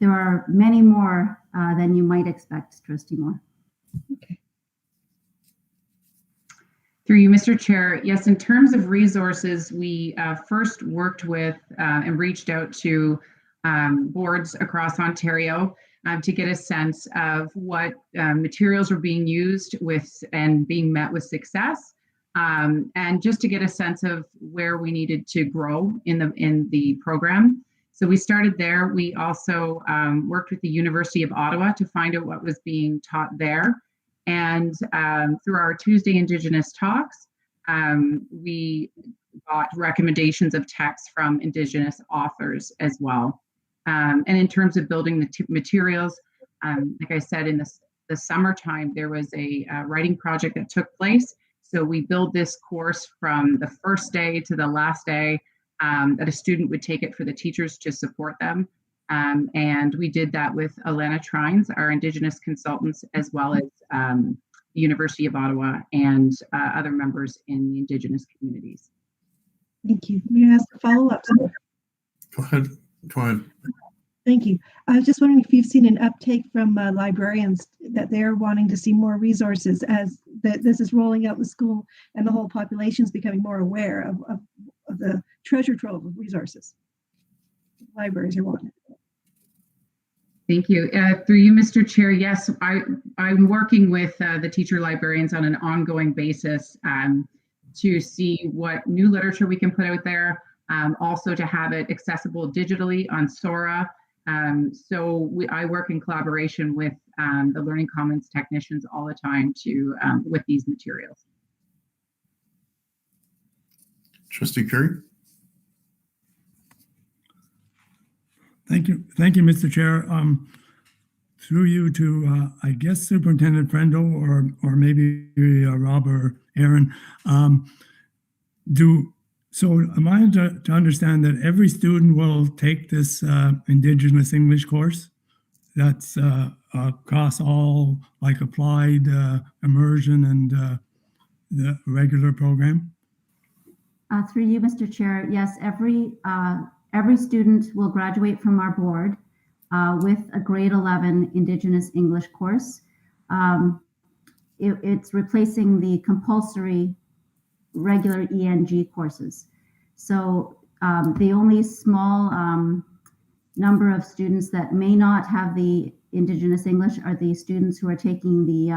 there are many more than you might expect, Trustee Moore. Okay. Through you, Mr. Chair, yes, in terms of resources, we first worked with and reached out to boards across Ontario to get a sense of what materials were being used with and being met with success, and just to get a sense of where we needed to grow in the program. So we started there. We also worked with the University of Ottawa to find out what was being taught there. And through our Tuesday Indigenous talks, we got recommendations of texts from Indigenous authors as well. And in terms of building the materials, like I said, in the summertime, there was a writing project that took place. So we build this course from the first day to the last day, that a student would take it for the teachers to support them. And we did that with Alana Trines, our Indigenous consultants, as well as the University of Ottawa and other members in the Indigenous communities. Thank you. May I ask a follow-up? Go ahead. Go ahead. Thank you. I was just wondering if you've seen an uptake from librarians that they're wanting to see more resources as this is rolling out in the school and the whole population is becoming more aware of the treasure trove of resources libraries are wanting. Thank you. Through you, Mr. Chair, yes, I'm working with the teacher librarians on an ongoing basis to see what new literature we can put out there, also to have it accessible digitally on Sora. I work in collaboration with the Learning Commons technicians all the time with these materials. Trustee Curry. Thank you, Mr. Chair. Through you to, I guess, Superintendent Frendel or maybe Rob or Aaron. So am I to understand that every student will take this Indigenous English course? That's across all, like applied, immersion, and the regular program? Through you, Mr. Chair, yes, every student will graduate from our board with a grade 11 Indigenous English course. It's replacing the compulsory regular ENG courses. So the only small number of students that may not have the Indigenous English are the students who are taking the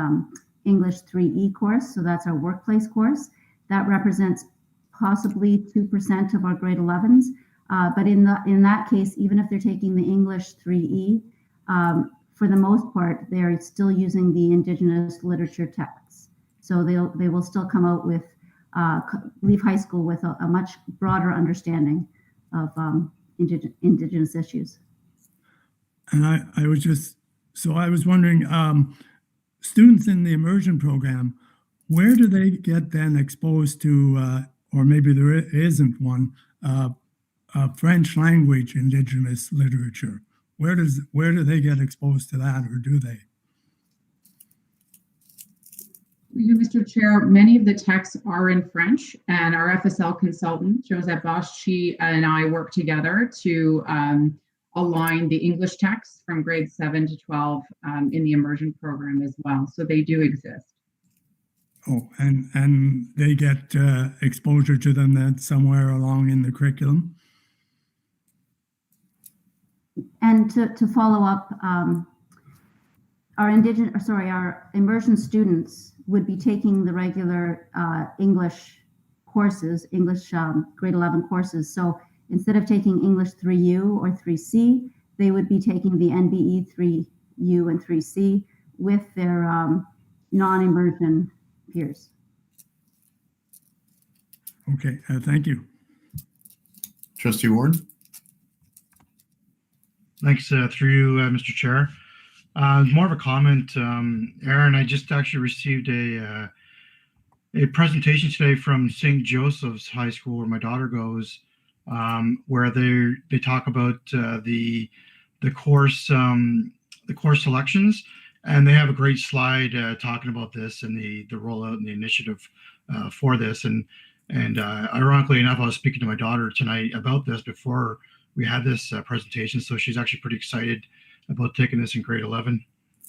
English 3E course. So that's our workplace course. That represents possibly 2% of our grade 11s. But in that case, even if they're taking the English 3E, for the most part, they're still using the Indigenous literature texts. So they will still come out with, leave high school with a much broader understanding of Indigenous issues. And I was wondering, students in the immersion program, where do they get then exposed to, or maybe there isn't one, French language Indigenous literature? Where do they get exposed to that, or do they? You, Mr. Chair, many of the texts are in French, and our FSL consultant, Josette Bosch, she and I work together to align the English texts from grades 7 to 12 in the immersion program as well. So they do exist. Oh, and they get exposure to them then somewhere along in the curriculum? And to follow up, our immersion students would be taking the regular English courses, English grade 11 courses. So instead of taking English 3U or 3C, they would be taking the NBE 3U and 3C with their non-immersion peers. Okay, thank you. Trustee Warren. Thanks, through you, Mr. Chair. More of a comment, Aaron. I just actually received a presentation today from St. Joseph's High School, where my daughter goes, where they talk about the course selections, and they have a great slide talking about this and the rollout and the initiative for this. And ironically enough, I was speaking to my daughter tonight about this before we had this presentation, so she's actually pretty excited about taking this in grade 11.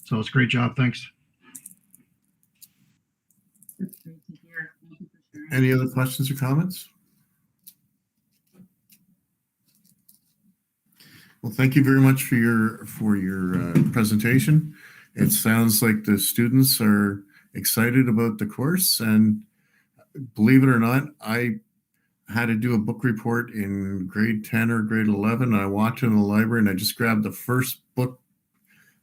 So it's a great job. Thanks. That's great to hear. Thank you for sharing. Any other questions or comments? Well, thank you very much for your presentation. It sounds like the students are excited about the course, and believe it or not, I had to do a book report in grade 10 or grade 11. I walked in the library and I just grabbed the first book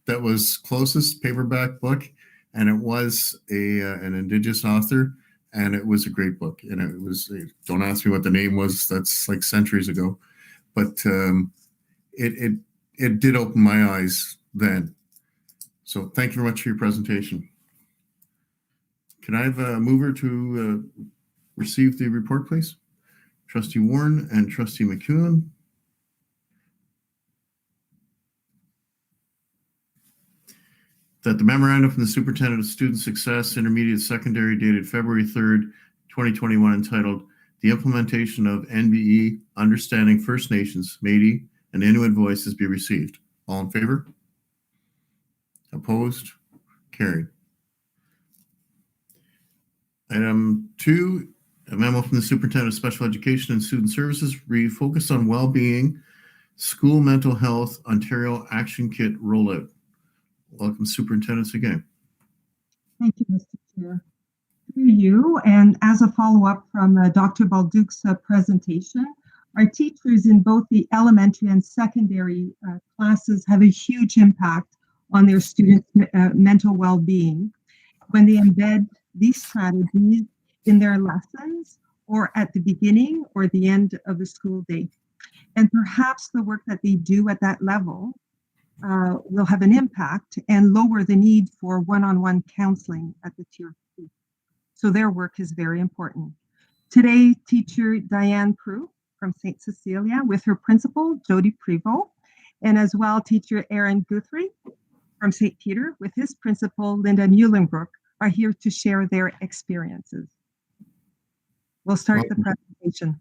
that was closest, paperback book, and it was an Indigenous author, and it was a great book. And it was, don't ask me what the name was, that's like centuries ago, but it did open my eyes then. So thank you very much for your presentation. Can I have a mover to receive the report, please? Trustee Warren and Trustee McEwen. That the memorandum from the Superintendent of Student Success, Intermediate Secondary, dated February 3rd, 2021, entitled The Implementation of NBE Understanding First Nations, Métis, and Inuit Voices be received. All in favor? Opposed? Carried. Item 2, a memo from the Superintendent of Special Education and Student Services, refocused on well-being, school mental health, Ontario Action Kit rollout. Welcome, superintendents, again. Thank you, Mr. Chair. Through you, and as a follow-up from Dr. Balduc's presentation, our teachers in both the elementary and secondary classes have a huge impact on their students' mental well-being when they embed these strategies in their lessons or at the beginning or the end of the school day. And perhaps the work that they do at that level will have an impact and lower the need for one-on-one counseling at the tier 2. So their work is very important. Today, teacher Diane Prue from St. Cecilia with her principal, Jody Prevost, and as well teacher Aaron Guthrie from St. Peter with his principal, Linda Muhlenbrook, are here to share their experiences. We'll start the presentation.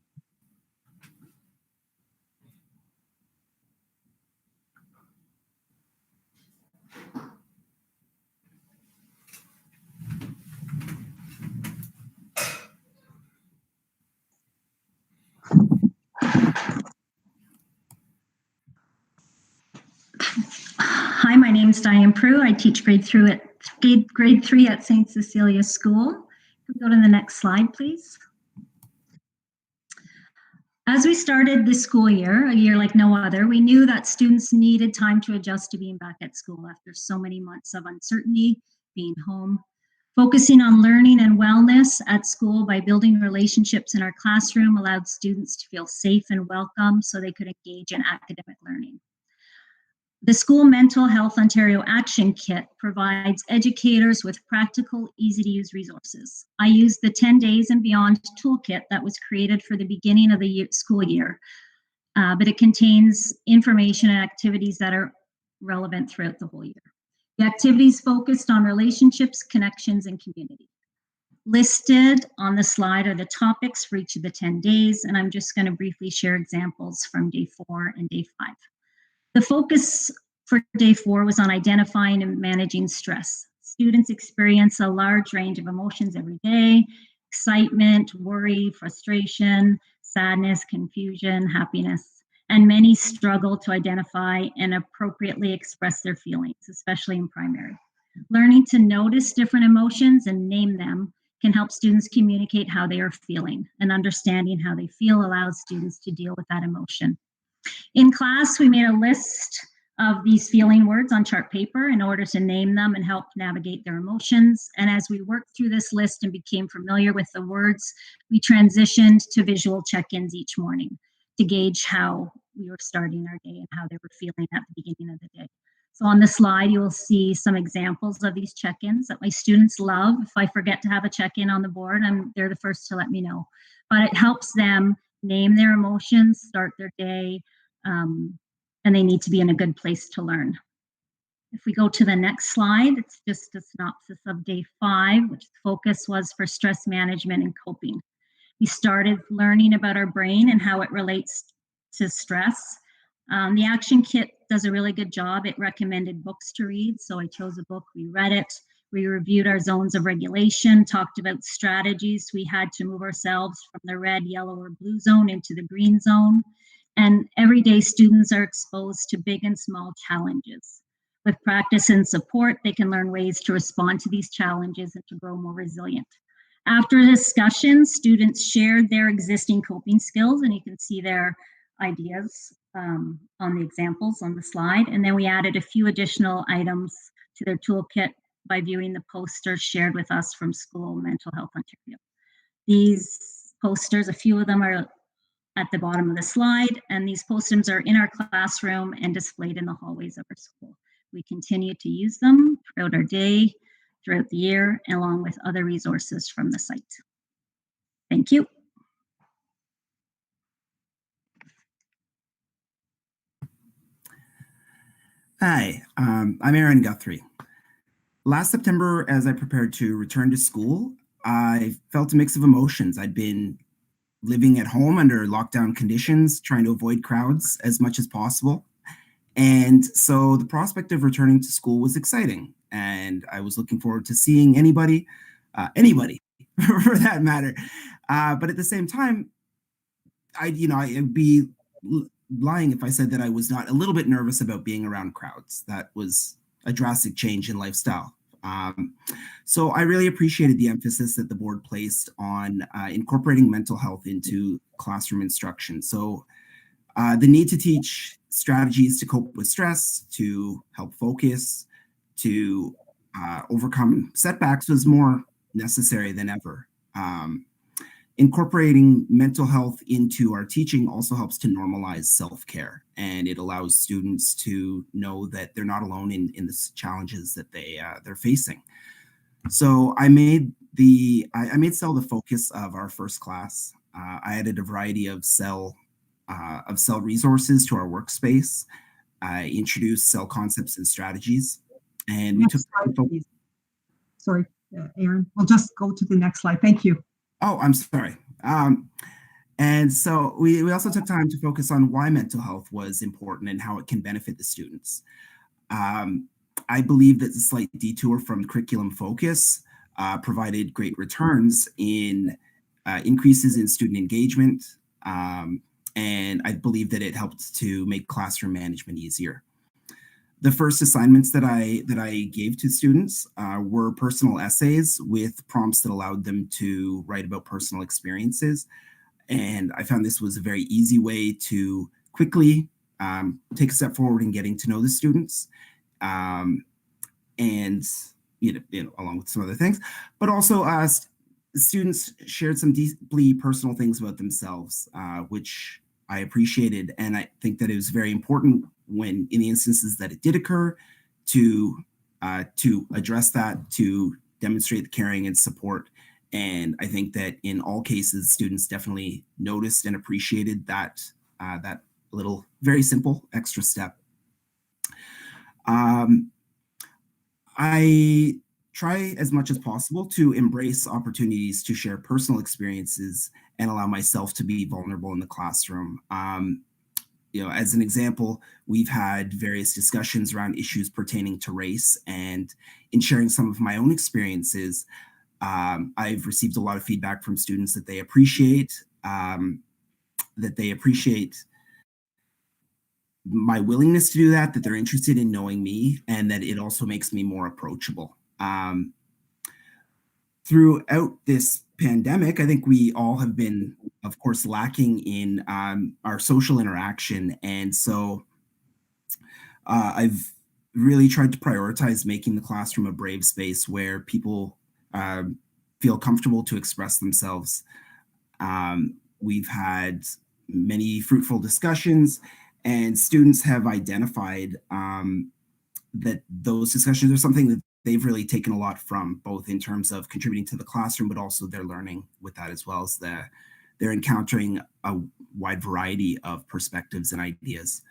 Hi, my name is Diane Prue. I teach grade 3 at St. Cecilia School. Can we go to the next slide, please? As we started this school year, a year like no other, we knew that students needed time to adjust to being back at school after so many months of uncertainty, being home. Focusing on learning and wellness at school by building relationships in our classroom allowed students to feel safe and welcome so they could engage in academic learning. The School Mental Health Ontario Action Kit provides educators with practical, easy-to-use resources. I used the 10 Days and Beyond toolkit that was created for the beginning of the school year, but it contains information and activities that are relevant throughout the whole year. The activities focused on relationships, connections, and community. Listed on the slide are the topics for each of the 10 days, and I'm just going to briefly share examples from day 4 and day 5. The focus for day 4 was on identifying and managing stress. Students experience a large range of emotions every day: excitement, worry, frustration, sadness, confusion, happiness, and many struggle to identify and appropriately express their feelings, especially in primary. Learning to notice different emotions and name them can help students communicate how they are feeling, and understanding how they feel allows students to deal with that emotion. In class, we made a list of these feeling words on chart paper in order to name them and help navigate their emotions. And as we worked through this list and became familiar with the words, we transitioned to visual check-ins each morning to gauge how we were starting our day and how they were feeling at the beginning of the day. So on the slide, you will see some examples of these check-ins that my students love. If I forget to have a check-in on the board, they're the first to let me know. But it helps them name their emotions, start their day, and they need to be in a good place to learn. If we go to the next slide, it's just a synopsis of day 5, which the focus was for stress management and coping. We started learning about our brain and how it relates to stress. The Action Kit does a really good job. It recommended books to read, so I chose a book, we read it. We reviewed our zones of regulation, talked about strategies we had to move ourselves from the red, yellow, or blue zone into the green zone. And every day students are exposed to big and small challenges. With practice and support, they can learn ways to respond to these challenges and to grow more resilient. After discussion, students shared their existing coping skills, and you can see their ideas on the examples on the slide. And then we added a few additional items to their toolkit by viewing the posters shared with us from School Mental Health Ontario. These posters, a few of them are at the bottom of the slide, and these posters are in our classroom and displayed in the hallways of our school. We continue to use them throughout our day, throughout the year, along with other resources from the site. Thank you. Hi, I'm Aaron Guthrie. Last September, as I prepared to return to school, I felt a mix of emotions. I'd been living at home under lockdown conditions, trying to avoid crowds as much as possible. And so the prospect of returning to school was exciting. And I was looking forward to seeing anybody for that matter. But at the same time, I'd be lying if I said that I was not a little bit nervous about being around crowds. That was a drastic change in lifestyle. So I really appreciated the emphasis that the board placed on incorporating mental health into classroom instruction. So the need to teach strategies to cope with stress, to help focus, to overcome setbacks was more necessary than ever. Incorporating mental health into our teaching also helps to normalize self-care, and it allows students to know that they're not alone in the challenges that they're facing. So I made cell the focus of our first class. I added a variety of cell resources to our workspace. I introduced cell concepts and strategies, and we took. Sorry, Aaron. We'll just go to the next slide. Thank you. Oh, I'm sorry. And so we also took time to focus on why mental health was important and how it can benefit the students. I believe that the slight detour from curriculum focus provided great returns in increases in student engagement. And I believe that it helped to make classroom management easier. The first assignments that I gave to students were personal essays with prompts that allowed them to write about personal experiences. And I found this was a very easy way to quickly take a step forward in getting to know the students, and along with some other things. But also, students shared some deeply personal things about themselves, which I appreciated, and I think that it was very important when, in the instances that it did occur, to address that, to demonstrate the caring and support. And I think that in all cases, students definitely noticed and appreciated that little, very simple extra step. I try as much as possible to embrace opportunities to share personal experiences and allow myself to be vulnerable in the classroom. As an example, we've had various discussions around issues pertaining to race, and in sharing some of my own experiences, I've received a lot of feedback from students that they appreciate my willingness to do that they're interested in knowing me, and that it also makes me more approachable. Throughout this pandemic, I think we all have been, of course, lacking in our social interaction. And so I've really tried to prioritize making the classroom a brave space where people feel comfortable to express themselves. We've had many fruitful discussions, and students have identified that those discussions are something that they've really taken a lot from, both in terms of contributing to the classroom, but also their learning with that, as well as they're encountering a wide variety of perspectives and ideas.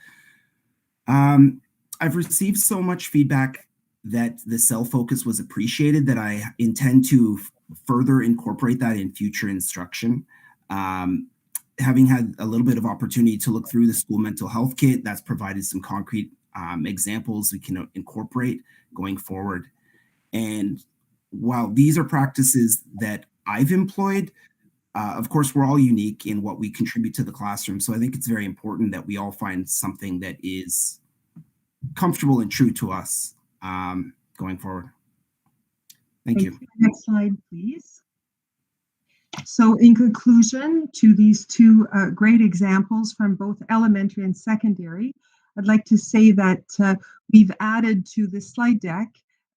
I've received so much feedback that the cell focus was appreciated that I intend to further incorporate that in future instruction. Having had a little bit of opportunity to look through the school mental health kit, that's provided some concrete examples we can incorporate going forward. And while these are practices that I've employed, of course, we're all unique in what we contribute to the classroom. So I think it's very important that we all find something that is comfortable and true to us going forward. Thank you. Next slide, please. So in conclusion to these two great examples from both elementary and secondary, I'd like to say that we've added to the slide deck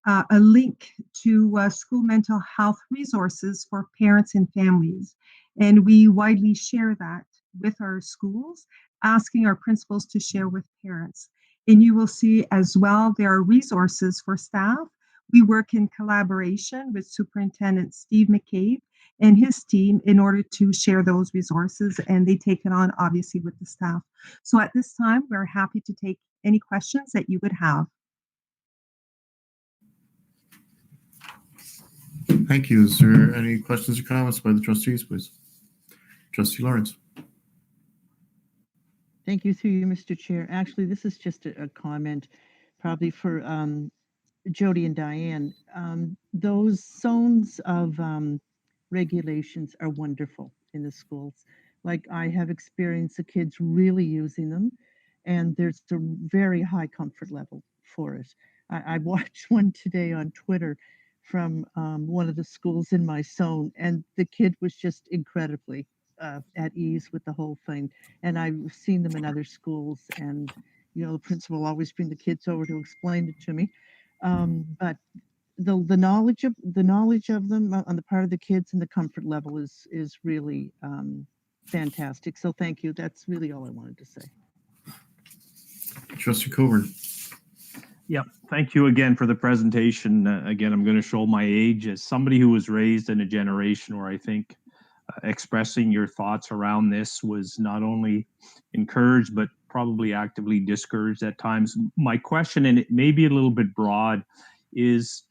a link to school mental health resources for parents and families. And we widely share that with our schools, asking our principals to share with parents. And you will see as well, there are resources for staff. We work in collaboration with Superintendent Steve McCabe and his team in order to share those resources, and they take it on obviously with the staff. So at this time, we're happy to take any questions that you would have. Thank you. Is there any questions or comments by the trustees, please? Trustee Lawrence. Thank you through you, Mr. Chair. Actually, this is just a comment probably for Jody and Diane. Those zones of regulations are wonderful in the schools. Like I have experienced the kids really using them, and there's a very high comfort level for it. I watched one today on Twitter from one of the schools in my zone, and the kid was just incredibly at ease with the whole thing. And I've seen them in other schools, and you know, the principal always bring the kids over to explain it to me. But the knowledge of them on the part of the kids and the comfort level is really fantastic. So thank you. That's really all I wanted to say. Trustee Coburn. Yeah, thank you again for the presentation. Again, I'm going to show my age as somebody who was raised in a generation where I think expressing your thoughts around this was not only encouraged, but probably actively discouraged at times. My question, and it may be a little bit broad, is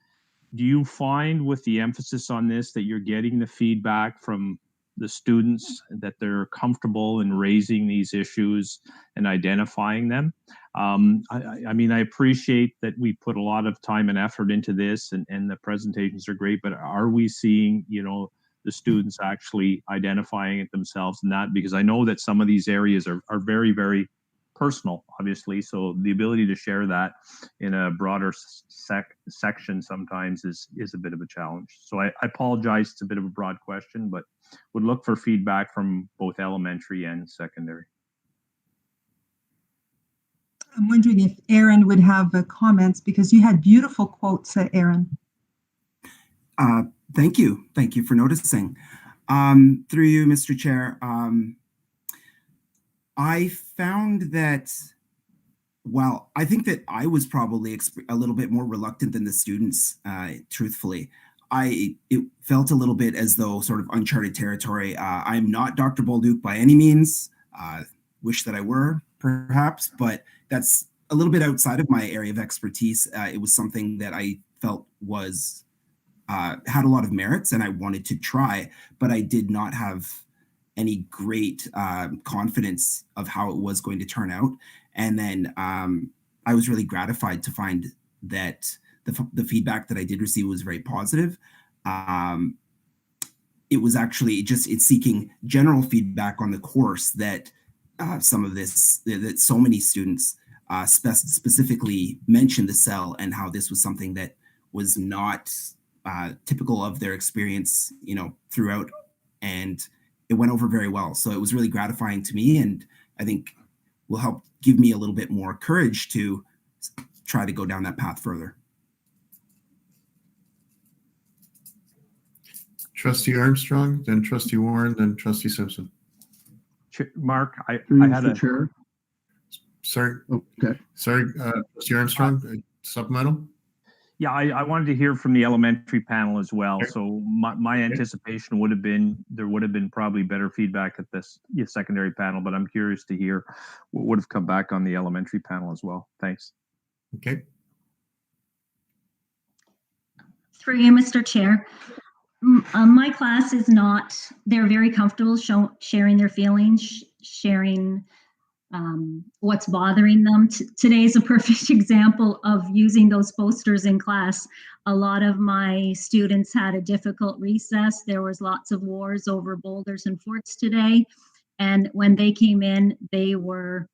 do you find with the emphasis on this that you're getting the feedback from the students that they're comfortable in raising these issues and identifying them? I mean, I appreciate that we put a lot of time and effort into this, and the presentations are great, but are we seeing, you know, the students actually identifying it themselves and that? Because I know that some of these areas are very, very personal, obviously. So the ability to share that in a broader section sometimes is a bit of a challenge. So I apologize, it's a bit of a broad question, but would look for feedback from both elementary and secondary. I'm wondering if Aaron would have comments, because you had beautiful quotes, Aaron. Thank you. Thank you for noticing. Through you, Mr. Chair, I found that, well, I think that I was probably a little bit more reluctant than the students, truthfully. It felt a little bit as though sort of uncharted territory. I'm not Dr. Bolduc by any means. Wish that I were, perhaps, but that's a little bit outside of my area of expertise. It was something that I felt was had a lot of merits, and I wanted to try, but I did not have any great confidence of how it was going to turn out. And then I was really gratified to find that the feedback that I did receive was very positive. It was actually it's seeking general feedback on the course that some of this, that so many students specifically mentioned the cell and how this was something that was not typical of their experience, you know, throughout, and it went over very well. So it was really gratifying to me, and I think will help give me a little bit more courage to try to go down that path further. Trustee Armstrong, then Trustee Warren, then Trustee Simpson. Mark, I had a chair. Sorry. Okay. Sorry, Trustee Armstrong, supplemental. Yeah, I wanted to hear from the elementary panel as well. Okay. So my anticipation would have been there would have been probably better feedback at this secondary panel, but I'm curious to hear what would have come back on the elementary panel as well. Thanks. Okay. Through you, Mr. Chair. My class is not, they're very comfortable sharing their feelings, sharing what's bothering them. Today is a perfect example of using those posters in class. A lot of my students had a difficult recess. There was lots of wars over boulders and forts today. And when they came in, they were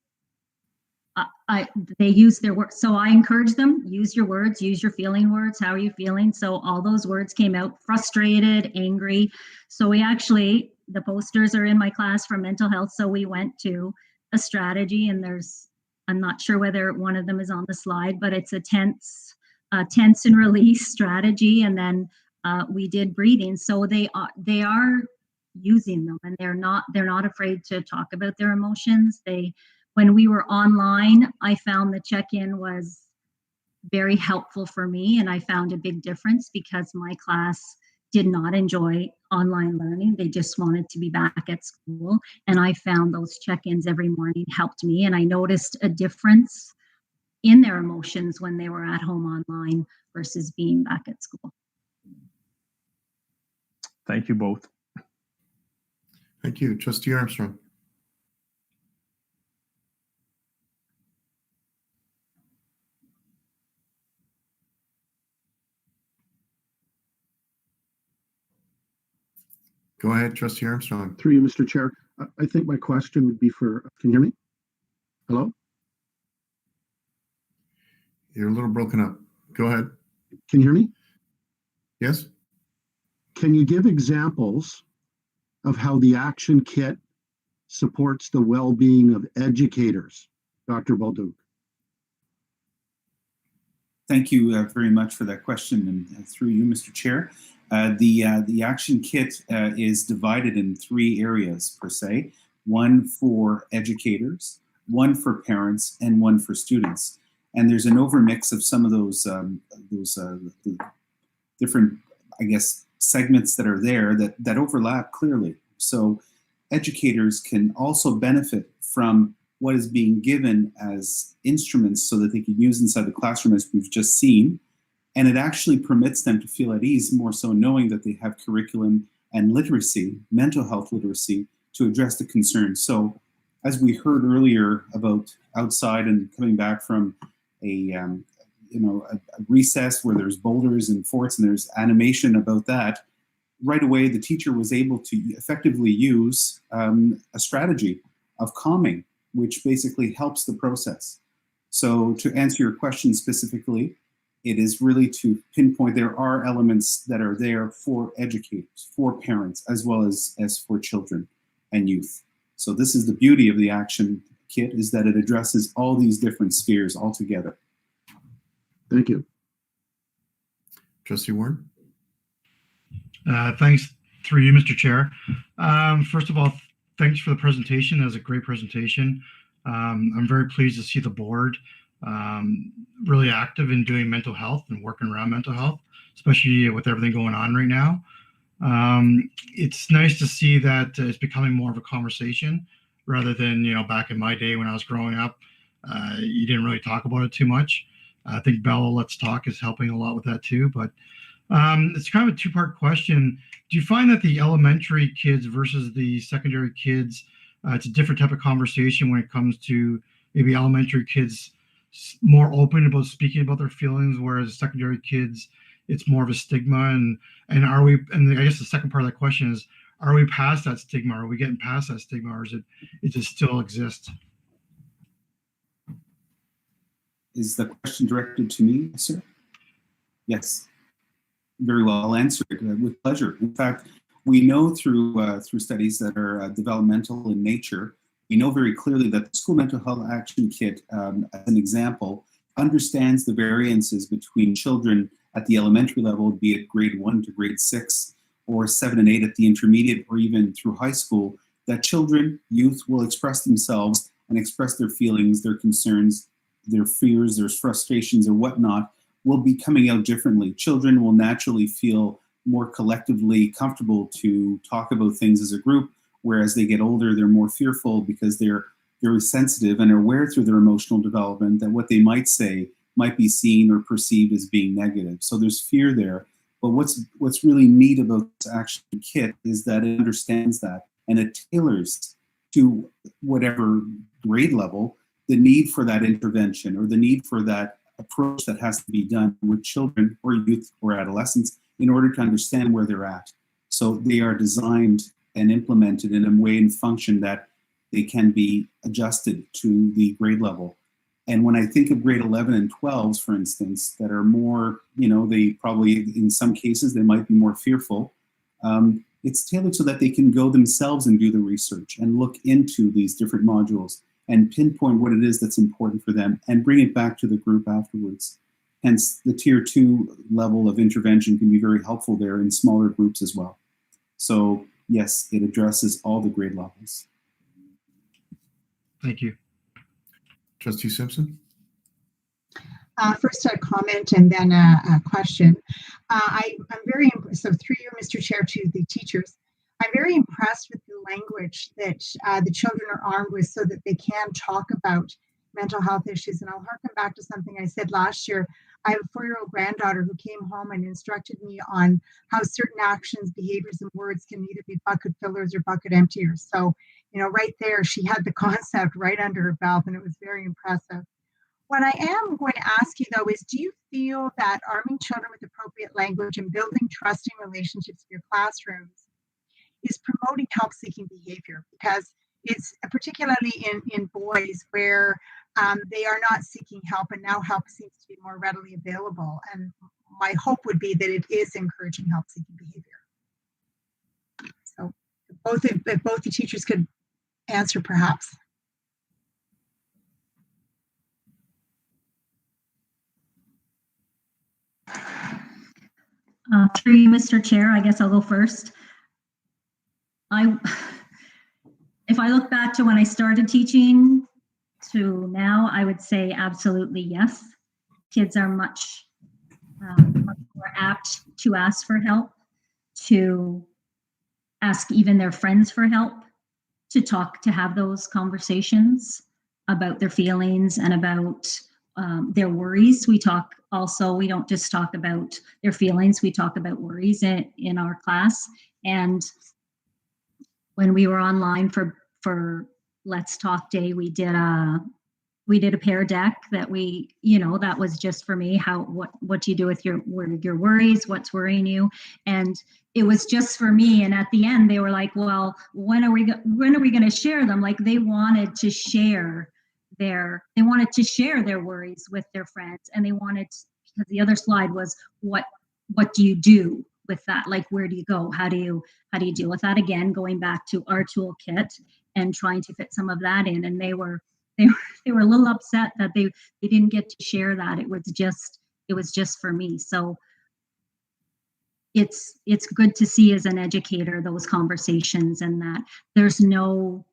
they use their words. So I encourage them, use your words, use your feeling words. How are you feeling? So all those words came out: frustrated, angry. So we actually, the posters are in my class for mental health. So we went to a strategy, and I'm not sure whether one of them is on the slide, but it's a tense and release strategy. And then we did breathing. So they are using them, and they're not afraid to talk about their emotions. When we were online, I found the check-in was very helpful for me, and I found a big difference because my class did not enjoy online learning. They just wanted to be back at school, and I found those check-ins every morning helped me, and I noticed a difference in their emotions when they were at home online versus being back at school. Thank you both. Thank you. Trustee Armstrong. Go ahead, Trustee Armstrong. Through you, Mr. Chair. I think my question would be for, can you hear me? Hello? You're a little broken up. Go ahead. Can you hear me? Yes. Can you give examples of how the action kit supports the well-being of educators, Dr. Balduc? Thank you very much for that question, and through you, Mr. Chair. The action kit is divided in 3 areas per se: one for educators, one for parents, and one for students. And there's an overmix of some of those the different, I guess, segments that are there that overlap clearly. So educators can also benefit from what is being given as instruments so that they can use inside the classroom, as we've just seen. And it actually permits them to feel at ease, more so knowing that they have curriculum and literacy, mental health literacy, to address the concerns. So as we heard earlier about outside and coming back from a recess where there's boulders and forts and there's animation about that, right away the teacher was able to effectively use a strategy of calming, which basically helps the process. So to answer your question specifically, it is really to pinpoint there are elements that are there for educators, for parents, as well as for children and youth. So this is the beauty of the action kit, is that it addresses all these different spheres altogether. Thank you. Trustee Warren. Thanks, through you, Mr. Chair. First of all, thanks for the presentation. That was a great presentation. I'm very pleased to see the board really active in doing mental health and working around mental health, especially with everything going on right now. It's nice to see that it's becoming more of a conversation rather than, back in my day when I was growing up, you didn't really talk about it too much. I think Bella Let's Talk is helping a lot with that too, but it's kind of a 2-part question. Do you find that the elementary kids versus the secondary kids, it's a different type of conversation when it comes to maybe elementary kids more open about speaking about their feelings, whereas secondary kids, it's more of a stigma? And are we, and I guess the second part of that question is, are we past that stigma? Are we getting past that stigma, or is it just still exists? Is the question directed to me, sir? Yes. Very well, I'll answer it with pleasure. In fact, we know through studies that are developmental in nature, we know very clearly that the School Mental Health Action Kit, as an example, understands the variances between children at the elementary level, be it grade 1 to grade 6, or 7 and 8 at the intermediate, or even through high school, that children, youth will express themselves and express their feelings, their concerns, their fears, their frustrations, or whatnot, will be coming out differently. Children will naturally feel more collectively comfortable to talk about things as a group, whereas they get older, they're more fearful because they're very sensitive and are aware through their emotional development that what they might say might be seen or perceived as being negative. So there's fear there. But what's really neat about this action kit is that it understands that, and it tailors to whatever grade level the need for that intervention or the need for that approach that has to be done with children or youth or adolescents in order to understand where they're at. So they are designed and implemented in a way and function that they can be adjusted to the grade level. And when I think of grade 11 and 12s, for instance, that are more, they probably, in some cases, they might be more fearful. It's tailored so that they can go themselves and do the research and look into these different modules and pinpoint what it is that's important for them and bring it back to the group afterwards. Hence, the tier 2 level of intervention can be very helpful there in smaller groups as well. So yes, it addresses all the grade levels. Thank you. Trustee Simpson? First a comment and then a question. I'm very impressed, so through you, Mr. Chair, to the teachers, I'm very impressed with the language that the children are armed with so that they can talk about mental health issues. And I'll harken back to something I said last year. I have a 4-year-old granddaughter who came home and instructed me on how certain actions, behaviors, and words can either be bucket fillers or bucket emptiers. So, right there, she had the concept right under her belt, and it was very impressive. What I am going to ask you, though, is do you feel that arming children with appropriate language and building trusting relationships in your classrooms is promoting help-seeking behavior? Because it's particularly in boys where they are not seeking help, and now help seems to be more readily available. And my hope would be that it is encouraging help-seeking behavior. So if both the teachers could answer, perhaps. Through you, Mr. Chair, I guess I'll go first. If I look back to when I started teaching to now, I would say absolutely yes. Kids are much more apt to ask for help, to ask even their friends for help, to have those conversations about their feelings and about their worries. We don't just talk about their feelings, we talk about worries in our class. And when we were online for Let's Talk Day, we did a pear deck that that was just for me. What do you do with your worries? What's worrying you? And it was just for me. And at the end, they were like, "Well, when are we going to share them?" Like they wanted to share their worries with their friends, and because the other slide was what do you do with that? Like, where do you go? How do you deal with that? Again, going back to our toolkit and trying to fit some of that in. And they were a little upset that they didn't get to share that. It was just for me. So it's good to see as an educator those conversations, and that there's no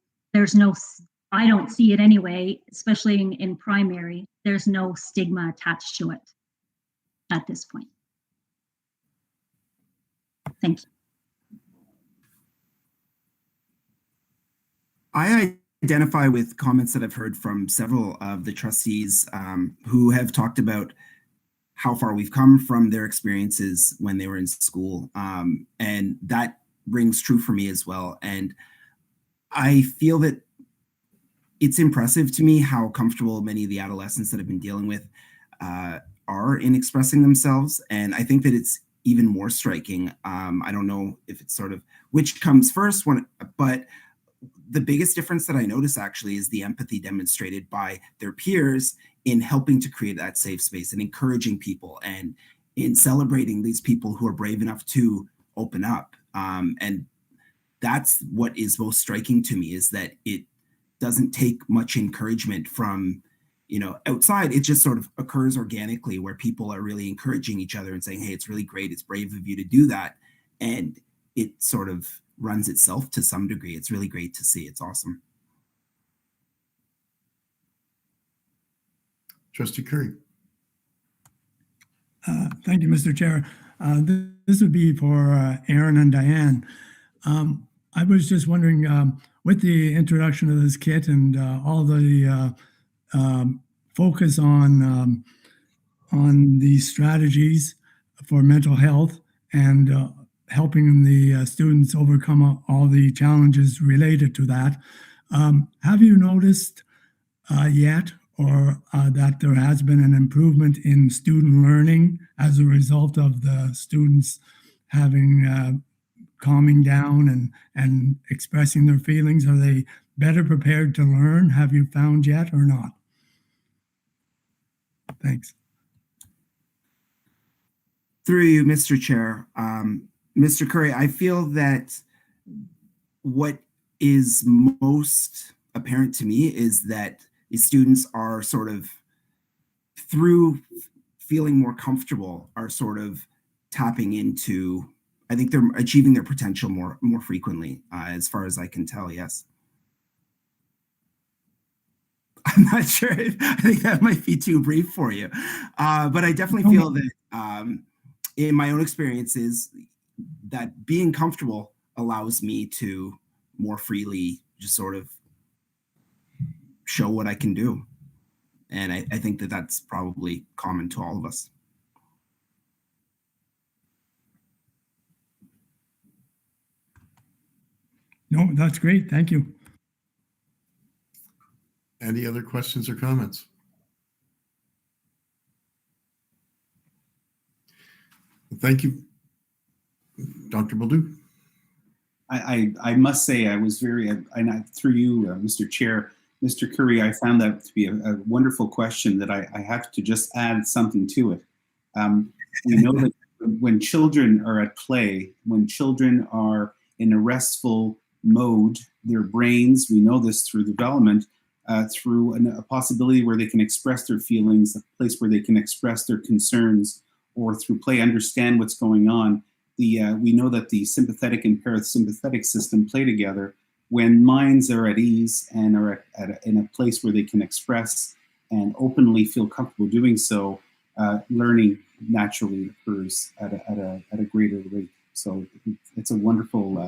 I don't see it anyway, especially in primary, there's no stigma attached to it at this point. Thank you. I identify with comments that I've heard from several of the trustees who have talked about how far we've come from their experiences when they were in school. And that rings true for me as well. And I feel that it's impressive to me how comfortable many of the adolescents that I've been dealing with are in expressing themselves. And I think that it's even more striking. I don't know if it's sort of which comes first, but the biggest difference that I notice actually is the empathy demonstrated by their peers in helping to create that safe space and encouraging people and in celebrating these people who are brave enough to open up. And that's what is most striking to me, is that it doesn't take much encouragement from, outside. It just sort of occurs organically, where people are really encouraging each other and saying, hey, it's really great. It's brave of you to do that. And it sort of runs itself to some degree. It's really great to see. It's awesome. Trustee Curry. Thank you, Mr. Chair. This would be for Aaron and Diane. I was just wondering, with the introduction of this kit and all the focus on the strategies for mental health and helping the students overcome all the challenges related to that, have you noticed yet or that there has been an improvement in student learning as a result of the students having calming down and expressing their feelings? Are they better prepared to learn? Have you found yet or not? Thanks. Through you, Mr. Chair. Mr. Curry, I feel that what is most apparent to me is that the students are sort of, through feeling more comfortable, are sort of tapping into, I think they're achieving their potential more frequently, as far as I can tell, yes. I'm not sure. I think that might be too brief for you. But I definitely feel that in my own experiences, that being comfortable allows me to more freely just sort of show what I can do. And I think that that's probably common to all of us. No, that's great. Thank you. Any other questions or comments? Thank you, Dr. Baldock. I must say I was very, and through you, Mr. Chair, Mr. Curry, I found that to be a wonderful question that I have to just add something to it. We know that when children are at play, when children are in a restful mode, their brains, we know this through development, through a possibility where they can express their feelings, a place where they can express their concerns, or through play understand what's going on. We know that the sympathetic and parasympathetic system play together. When minds are at ease and are in a place where they can express and openly feel comfortable doing so, learning naturally occurs at a greater rate. So it's a wonderful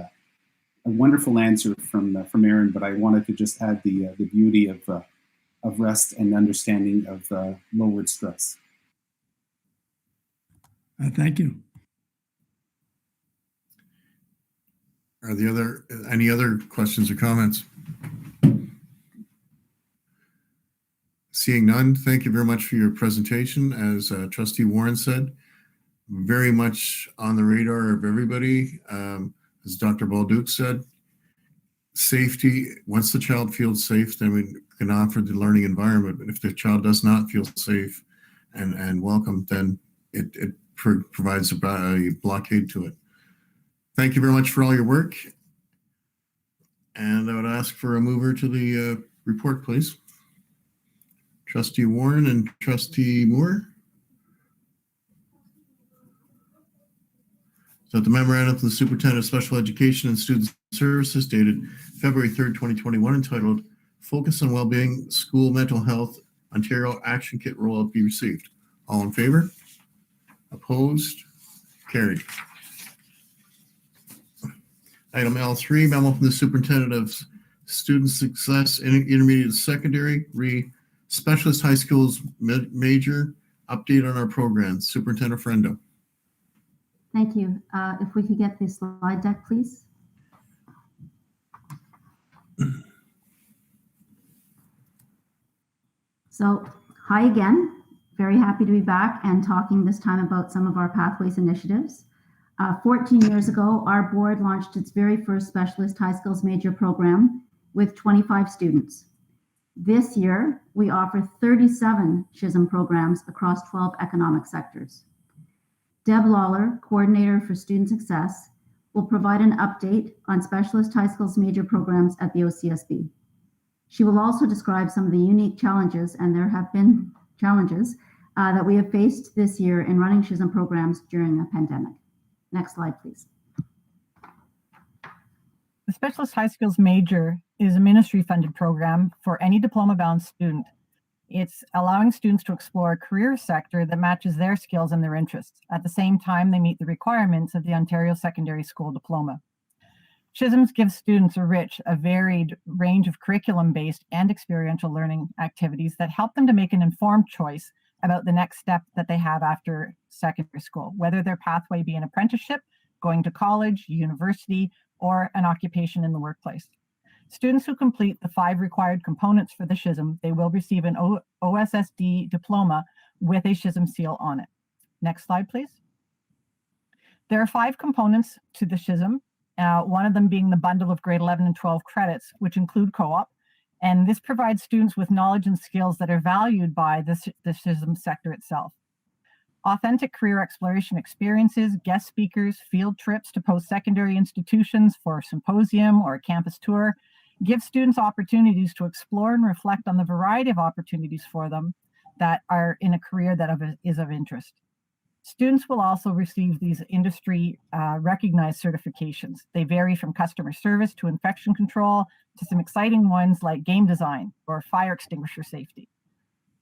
answer from Aaron. But I wanted to just add the beauty of rest and understanding of lowered stress. Thank you. Are there any other questions or comments? Seeing none, thank you very much for your presentation. As Trustee Warren said, very much on the radar of everybody. As Dr. Baldock said, safety, once the child feels safe, then we can offer the learning environment. But if the child does not feel safe and welcome, then it provides a blockade to it. Thank you very much for all your work. And I would ask for a mover to the report, please. Trustee Warren and Trustee Moore. So the memorandum from the Superintendent of Special Education and Student Services dated February 3rd, 2021, entitled Focus on Wellbeing, School Mental Health, Ontario Action Kit Rollout be received. All in favor? Opposed? Carried. Item L3, memo from the Superintendent of Student Success in Intermediate and Secondary, Specialist High Schools Major, update on our programs. Superintendent Frendo. Thank you. If we could get the slide deck, please. So, hi again. Very happy to be back and talking this time about some of our Pathways initiatives. 14 years ago, our board launched its very first Specialist High Skills Major program with 25 students. This year, we offer 37 Schism programs across 12 economic sectors. Deb Lawler, Coordinator for Student Success, will provide an update on Specialist High Skills Major programs at the OCSB. She will also describe some of the unique challenges, and there have been challenges, that we have faced this year in running Schism programs during a pandemic. Next slide, please. The Specialist High Skills Major is a ministry-funded program for any diploma-bound student. It's allowing students to explore a career sector that matches their skills and their interests. At the same time, they meet the requirements of the Ontario Secondary School Diploma. Schisms give students a varied range of curriculum-based and experiential learning activities that help them to make an informed choice about the next step that they have after secondary school, whether their pathway be an apprenticeship, going to college, university, or an occupation in the workplace. Students who complete the 5 required components for the Schism, they will receive an OSSD diploma with a Schism seal on it. Next slide, please. There are 5 components to the Schism, one of them being the bundle of grade 11 and 12 credits, which include co-op, And this provides students with knowledge and skills that are valued by the Schism sector itself. Authentic career exploration experiences, guest speakers, field trips to post-secondary institutions for a symposium or a campus tour give students opportunities to explore and reflect on the variety of opportunities for them that are in a career that is of interest. Students will also receive these industry recognized certifications. They vary from customer service to infection control to some exciting ones like game design or fire extinguisher safety.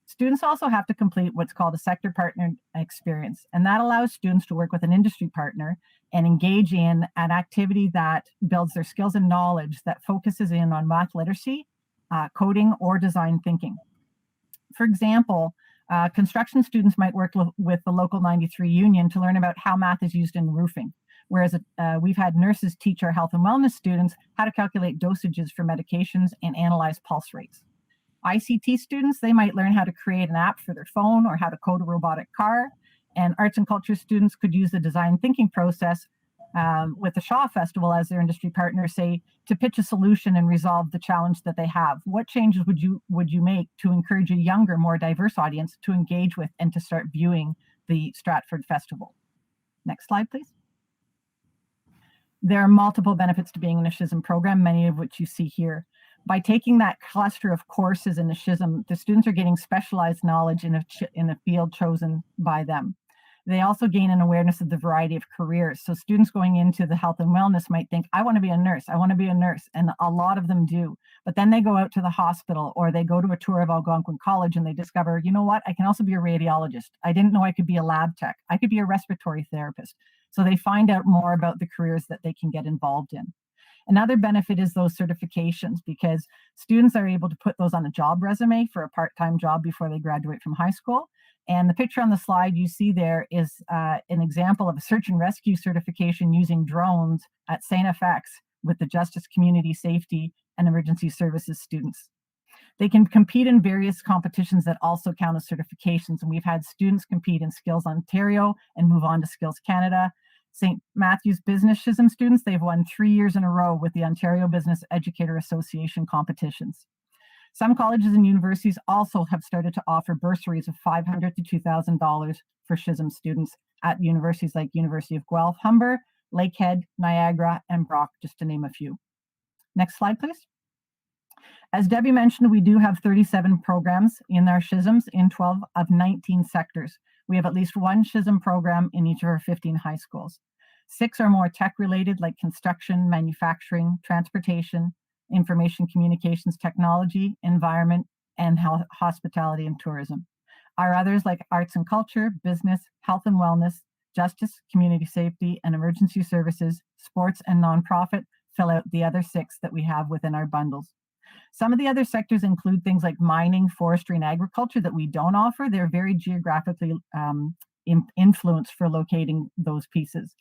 Students also have to complete what's called a sector partner experience, and that allows students to work with an industry partner and engage in an activity that builds their skills and knowledge that focuses in on math literacy, coding, or design thinking. For example, construction students might work with the local 93 union to learn about how math is used in roofing, whereas we've had nurses teach our health and wellness students how to calculate dosages for medications and analyze pulse rates. ICT students, they might learn how to create an app for their phone or how to code a robotic car. And arts and culture students could use the design thinking process with the Shaw Festival as their industry partner, say, to pitch a solution and resolve the challenge that they have. What changes would you make to encourage a younger, more diverse audience to engage with and to start viewing the Stratford Festival? Next slide, please. There are multiple benefits to being in a Schism program, many of which you see here. By taking that cluster of courses in the Schism, the students are getting specialized knowledge in a field chosen by them. They also gain an awareness of the variety of careers. So students going into the health and wellness might think, I want to be a nurse, I want to be a nurse. And a lot of them do. But then they go out to the hospital or they go to a tour of Algonquin College and they discover, you know what, I can also be a radiologist. I didn't know I could be a lab tech. I could be a respiratory therapist. So they find out more about the careers that they can get involved in. Another benefit is those certifications, because students are able to put those on a job resume for a part-time job before they graduate from high school. And the picture on the slide you see there is an example of a search and rescue certification using drones at St. FX with the Justice, Community Safety, and Emergency Services students. They can compete in various competitions that also count as certifications. And we've had students compete in Skills Ontario and move on to Skills Canada. St. Matthew's Business Schism students, they've won 3 years in a row with the Ontario Business Educator Association competitions. Some colleges and universities also have started to offer bursaries of $500 to $2,000 for Schism students at universities like University of Guelph, Humber, Lakehead, Niagara, and Brock, just to name a few. Next slide, please. As Debbie mentioned, we do have 37 programs in our Schisms in 12 of 19 sectors. We have at least one Schism program in each of our 15 high schools. 6 are more tech-related, like construction, manufacturing, transportation, information communications technology, environment, and hospitality and tourism. Our others, like arts and culture, business, health and wellness, justice, community safety, and emergency services, sports, and nonprofit, fill out the other 6 that we have within our bundles. Some of the other sectors include things like mining, forestry, and agriculture that we don't offer. They're very geographically influenced for locating those pieces.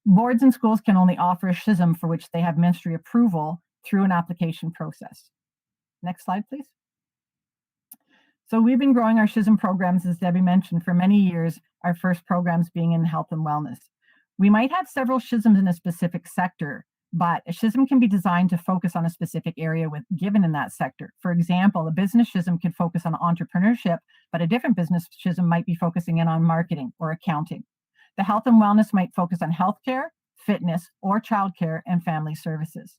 Boards and schools can only offer a Schism for which they have ministry approval through an application process. Next slide, please. So we've been growing our Schism programs, as Debbie mentioned, for many years, our first programs being in health and wellness. We might have several Schisms in a specific sector, but a Schism can be designed to focus on a specific area given in that sector. For example, a business Schism can focus on entrepreneurship, but a different business Schism might be focusing in on marketing or accounting. The health and wellness might focus on healthcare, fitness, or childcare and family services.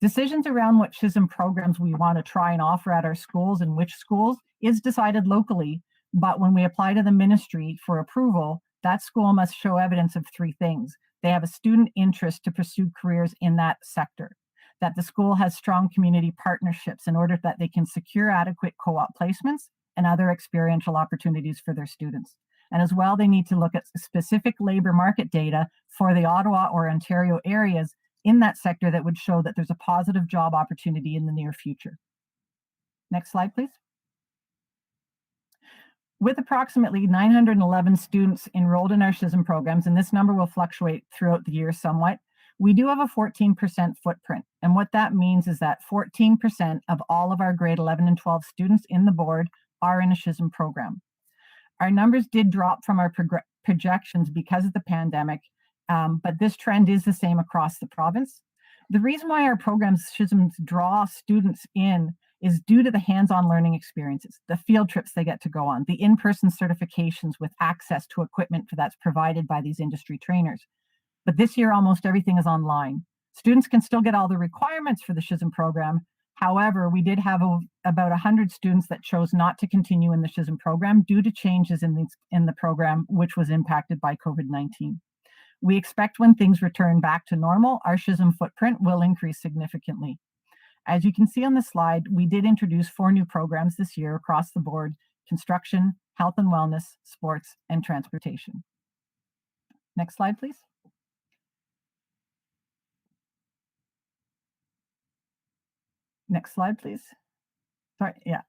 Decisions around what Schism programs we want to try and offer at our schools and which schools is decided locally, but when we apply to the ministry for approval, that school must show evidence of 3 things. They have a student interest to pursue careers in that sector, that the school has strong community partnerships in order that they can secure adequate co-op placements and other experiential opportunities for their students. And as well, they need to look at specific labor market data for the Ottawa or Ontario areas in that sector that would show that there's a positive job opportunity in the near future. Next slide, please. With approximately 911 students enrolled in our Schism programs, and this number will fluctuate throughout the year somewhat, we do have a 14% footprint. And what that means is that 14% of all of our grade 11 and 12 students in the board are in a Schism program. Our numbers did drop from our projections because of the pandemic, but this trend is the same across the province. The reason why our programs, Schisms, draw students in is due to the hands-on learning experiences, the field trips they get to go on, the in-person certifications with access to equipment that's provided by these industry trainers. But this year, almost everything is online. Students can still get all the requirements for the Schism program. However, we did have about 100 students that chose not to continue in the Schism program due to changes in the program, which was impacted by COVID-19. We expect when things return back to normal, our Schism footprint will increase significantly. As you can see on the slide, we did introduce 4 new programs this year across the board: construction, health and wellness, sports, and transportation. Next slide, please. Next slide, please. Sorry, yeah.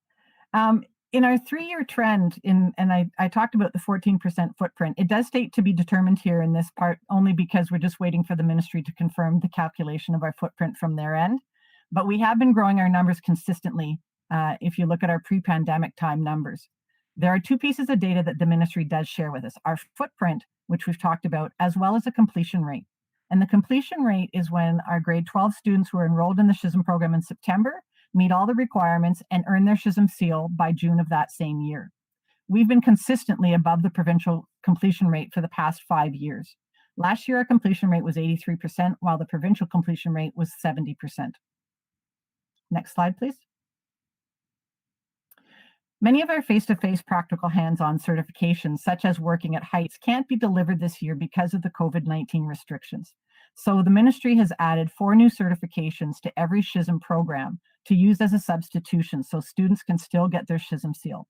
In our 3-year trend, and I talked about the 14% footprint, it does state to be determined here in this part only because we're just waiting for the ministry to confirm the calculation of our footprint from their end. But we have been growing our numbers consistently if you look at our pre-pandemic time numbers. There are 2 pieces of data that the ministry does share with us: our footprint, which we've talked about, as well as a completion rate. And the completion rate is when our grade 12 students who are enrolled in the Schism program in September meet all the requirements and earn their Schism seal by June of that same year. We've been consistently above the provincial completion rate for the past 5 years. Last year, our completion rate was 83%, while the provincial completion rate was 70%. Next slide, please. Many of our face-to-face practical hands-on certifications, such as working at heights, can't be delivered this year because of the COVID-19 restrictions. So the ministry has added 4 new certifications to every Schism program to use as a substitution so students can still get their Schism seal.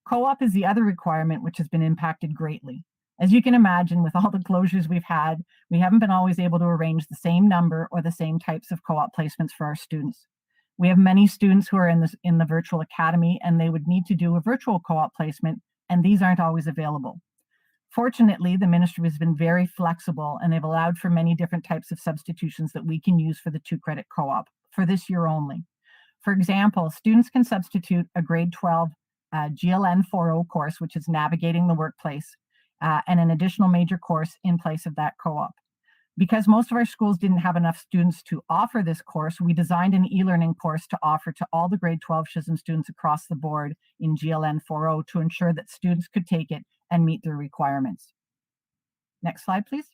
Co-op is the other requirement which has been impacted greatly. As you can imagine, with all the closures we've had, we haven't been always able to arrange the same number or the same types of co-op placements for our students. We have many students who are in the virtual academy, and they would need to do a virtual co-op placement, and these aren't always available. Fortunately, the ministry has been very flexible, and they've allowed for many different types of substitutions that we can use for the 2-credit co-op for this year only. For example, students can substitute a grade 12 GLN 4.0 course, which is navigating the workplace, and an additional major course in place of that co-op. Because most of our schools didn't have enough students to offer this course, we designed an e-learning course to offer to all the grade 12 Schism students across the board in GLN 4.0 to ensure that students could take it and meet their requirements. Next slide, please.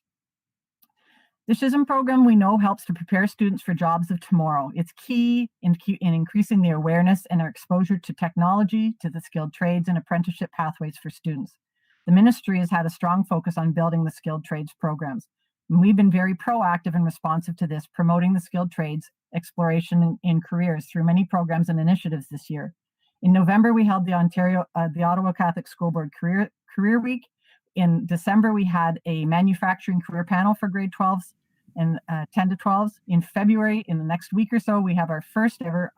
The Schism program, we know, helps to prepare students for jobs of tomorrow. It's key in increasing the awareness and our exposure to technology, to the skilled trades and apprenticeship pathways for students. The ministry has had a strong focus on building the skilled trades programs. And we've been very proactive and responsive to this, promoting the skilled trades exploration in careers through many programs and initiatives this year. In November, we held the Ottawa Catholic School Board Career Week. In December, we had a manufacturing career panel for grade 12s and 10 to 12s. In February, in the next week or so, we have our first ever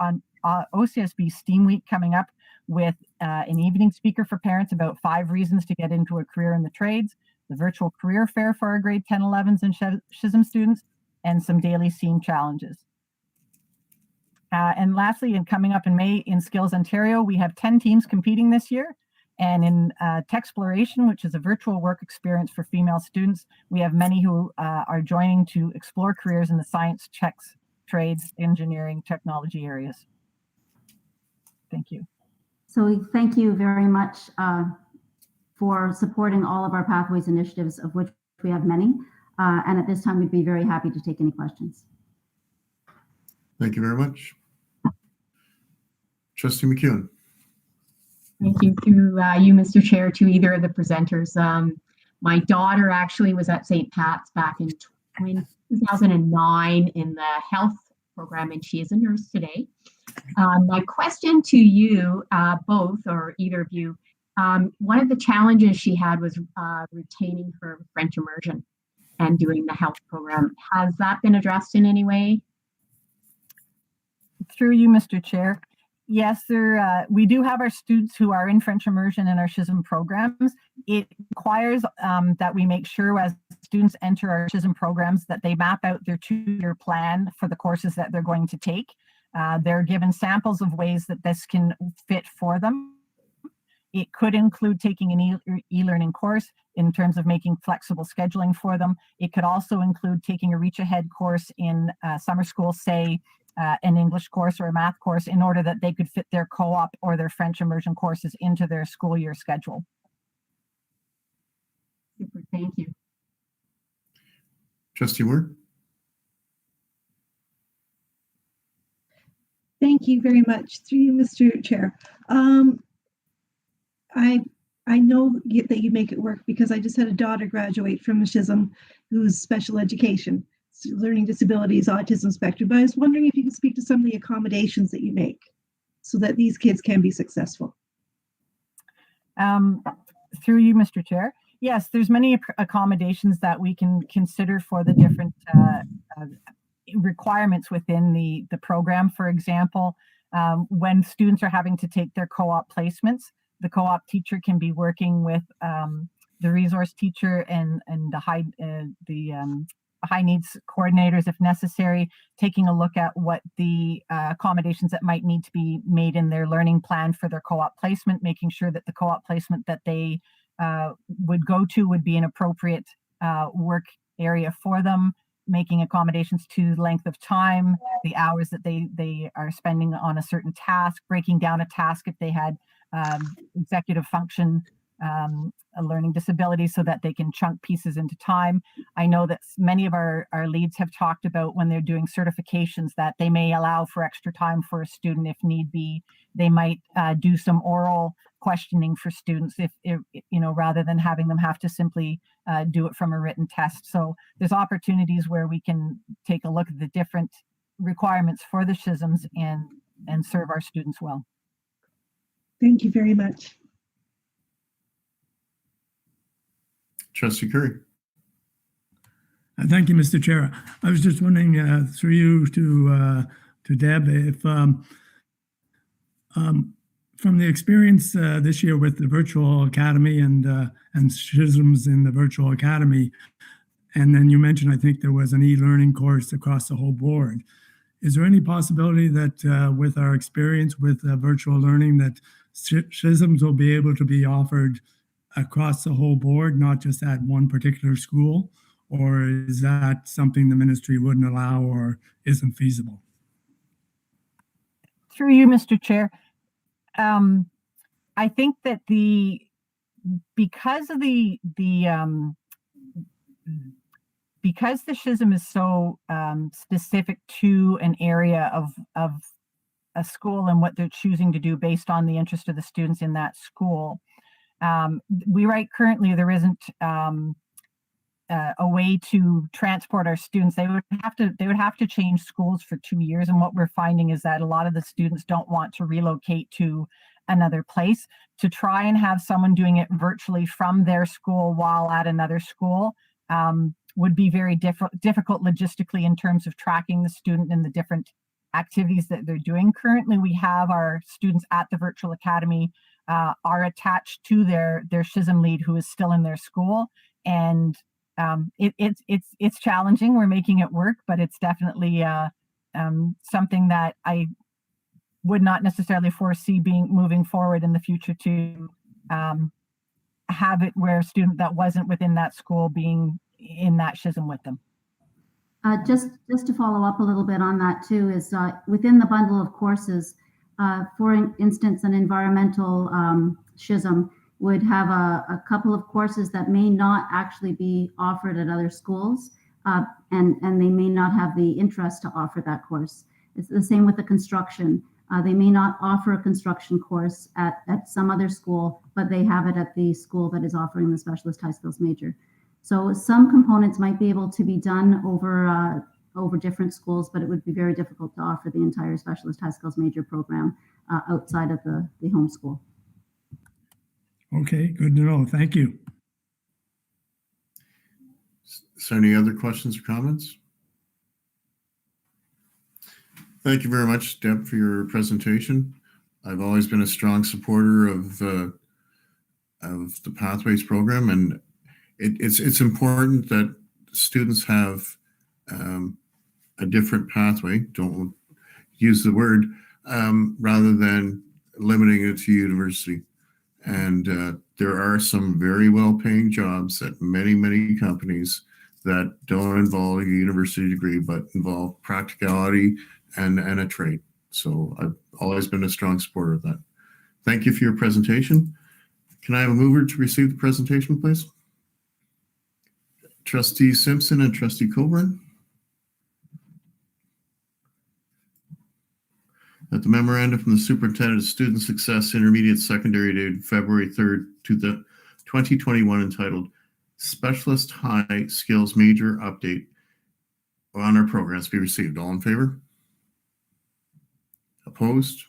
OCSB STEAM Week coming up with an evening speaker for parents about 5 reasons to get into a career in the trades, the virtual career fair for our grade 10, 11s and Schism students, and some daily SEAM challenges. And lastly, and coming up in May in Skills Ontario, we have 10 teams competing this year. And in Techsploration, which is a virtual work experience for female students, we have many who are joining to explore careers in the science, checks, trades, engineering, technology areas. Thank you. So thank you very much for supporting all of our Pathways initiatives, of which we have many. And at this time, we'd be very happy to take any questions. Thank you very much. Trustee McEwen. Thank you to you, Mr. Chair, to either of the presenters. My daughter actually was at St. Pat's back in 2009 in the health program, and she is a nurse today. My question to you both, or either of you, one of the challenges she had was retaining her French immersion and doing the health program. Has that been addressed in any way? Through you, Mr. Chair. Yes, we do have our students who are in French immersion in our Schism programs. It requires that we make sure as students enter our Schism programs that they map out their 2-year plan for the courses that they're going to take. They're given samples of ways that this can fit for them. It could include taking an e-learning course in terms of making flexible scheduling for them. It could also include taking a Reach Ahead course in summer school, say an English course or a math course, in order that they could fit their co-op or their French immersion courses into their school year schedule. Super, thank you. Trustee Moore? Thank you very much. Through you, Mr. Chair. I know that you make it work because I just had a daughter graduate from a Schism who's special education, learning disabilities, autism spectrum. But I was wondering if you could speak to some of the accommodations that you make so that these kids can be successful. Through you, Mr. Chair. Yes, there's many accommodations that we can consider for the different requirements within the program. For example, when students are having to take their co-op placements, the co-op teacher can be working with the resource teacher and the high needs coordinators if necessary, taking a look at what the accommodations that might need to be made in their learning plan for their co-op placement, making sure that the co-op placement that they would go to would be an appropriate work area for them, making accommodations to length of time, the hours that they are spending on a certain task, breaking down a task if they had executive function, a learning disability, so that they can chunk pieces into time. I know that many of our leads have talked about when they're doing certifications that they may allow for extra time for a student if need be. They might do some oral questioning for students if you know, rather than having them have to simply do it from a written test. So there's opportunities where we can take a look at the different requirements for the Schisms and serve our students well. Thank you very much. Trustee Curry. Thank you, Mr. Chair. I was just wondering through you to Deb, if from the experience this year with the virtual academy and Schisms in the virtual academy, and then you mentioned, I think there was an e-learning course across the whole board. Is there any possibility that with our experience with virtual learning that Schisms will be able to be offered across the whole board, not just at one particular school? Or is that something the ministry wouldn't allow or isn't feasible? Through you, Mr. Chair. I think that because the Schism is so specific to an area of a school and what they're choosing to do based on the interest of the students in that school, currently there isn't a way to transport our students. They would have to change schools for 2 years, and what we're finding is that a lot of the students don't want to relocate to another place. To try and have someone doing it virtually from their school while at another school would be very difficult logistically in terms of tracking the student and the different activities that they're doing. Currently, we have our students at the virtual academy are attached to their Schism lead who is still in their school, and it's challenging. We're making it work, but it's definitely something that I would not necessarily foresee moving forward in the future to have it where a student that wasn't within that school being in that Schism with them. Just to follow up a little bit on that too, is within the bundle of courses, for instance, an environmental Schism would have a couple of courses that may not actually be offered at other schools, and they may not have the interest to offer that course. It's the same with the construction. They may not offer a construction course at some other school, but they have it at the school that is offering the specialist high skills major. So some components might be able to be done over different schools, but it would be very difficult to offer the entire specialist high skills major program outside of the home school. Okay, good to know. Thank you. Is there any other questions or comments? Thank you very much, Deb, for your presentation. I've always been a strong supporter of the Pathways program, and it's important that students have a different pathway, don't use the word, rather than limiting it to university. And there are some very well-paying jobs at many companies that don't involve a university degree, but involve practicality and a trade. So I've always been a strong supporter of that. Thank you for your presentation. Can I have a mover to receive the presentation, please? Trustee Simpson and Trustee Coburn. That the memorandum from the Superintendent of Student Success Intermediate Secondary dated February 3rd, 2021 entitled Specialist High Skills Major Update on our programs be received. All in favor? Opposed?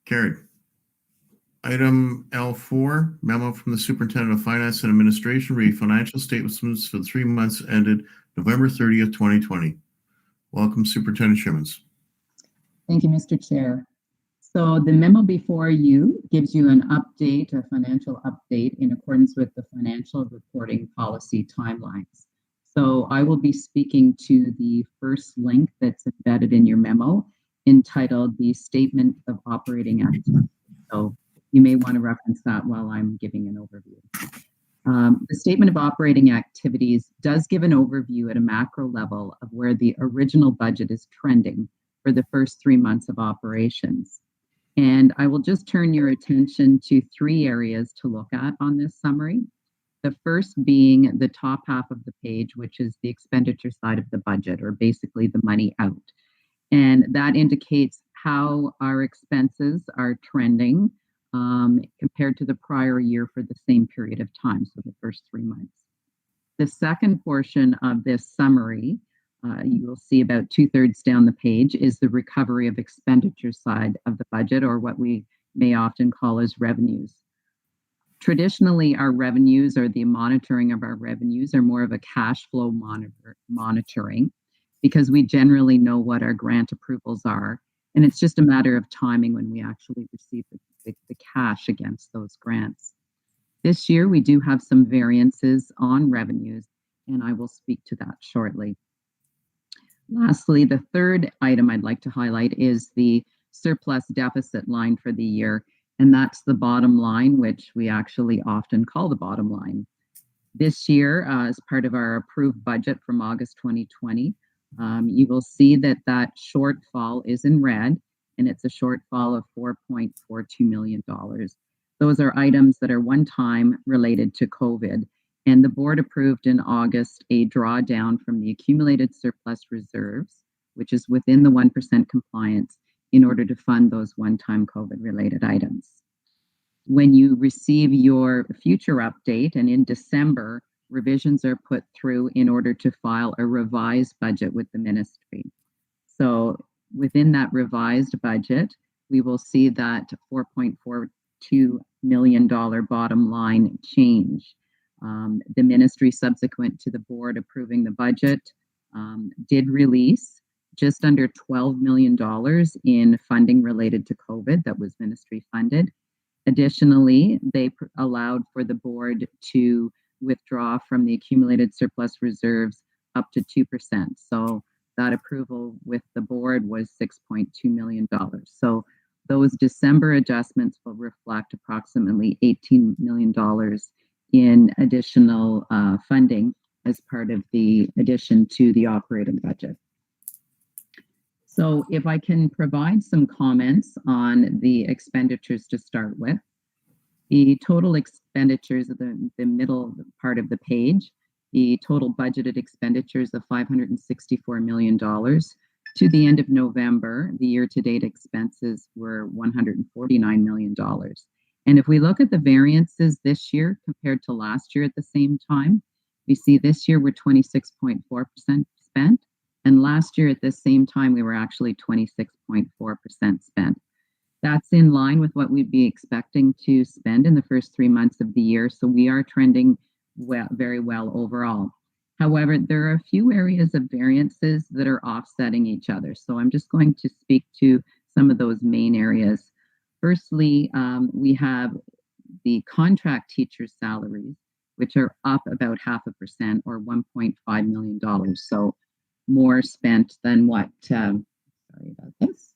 Carried. Item L4, memo from the Superintendent of Finance and Administration re financial statements for the 3 months ended November 30th, 2020. Welcome, Superintendent Schimmons. Thank you, Mr. Chair. So the memo before you gives you an update, a financial update in accordance with the financial reporting policy timelines. So I will be speaking to the first link that's embedded in your memo entitled the Statement of Operating Activity. So you may want to reference that while I'm giving an overview. The Statement of Operating Activities does give an overview at a macro level of where the original budget is trending for the first 3 months of operations. And I will just turn your attention to 3 areas to look at on this summary. The first being the top half of the page, which is the expenditure side of the budget, or basically the money out. And that indicates how our expenses are trending compared to the prior year for the same period of time, so the first 3 months. The second portion of this summary, you will see about 2/3 down the page, is the recovery of expenditure side of the budget, or what we may often call as revenues. Traditionally, our revenues, or the monitoring of our revenues, are more of a cash flow monitoring, because we generally know what our grant approvals are, and it's just a matter of timing when we actually receive the cash against those grants. This year, we do have some variances on revenues, and I will speak to that shortly. Lastly, the third item I'd like to highlight is the surplus deficit line for the year, and that's the bottom line, which we actually often call the bottom line. This year, as part of our approved budget from August 2020, you will see that that shortfall is in red, and it's a shortfall of $4.42 million. Those are items that are one-time related to COVID, and the board approved in August a drawdown from the accumulated surplus reserves, which is within the 1% compliance, in order to fund those one-time COVID-related items. When you receive your future update, and in December, revisions are put through in order to file a revised budget with the ministry. So within that revised budget, we will see that $4.42 million bottom line change. The ministry, subsequent to the board approving the budget, did release just under $12 million in funding related to COVID that was ministry funded. Additionally, they allowed for the board to withdraw from the accumulated surplus reserves up to 2%. So that approval with the board was $6.2 million. So those December adjustments will reflect approximately $18 million in additional funding as part of the addition to the operating budget. So if I can provide some comments on the expenditures to start with. The total expenditures of the middle part of the page, the total budgeted expenditures of $564 million. To the end of November, the year-to-date expenses were $149 million. And if we look at the variances this year compared to last year at the same time, we see this year we're 26.4% spent, and last year at the same time we were actually 26.4% spent. That's in line with what we'd be expecting to spend in the first 3 months of the year, so we are trending very well overall. However, there are a few areas of variances that are offsetting each other, so I'm just going to speak to some of those main areas. Firstly, we have the contract teacher salaries, which are up about 0.5% or $1.5 million. So more spent than what, sorry about this,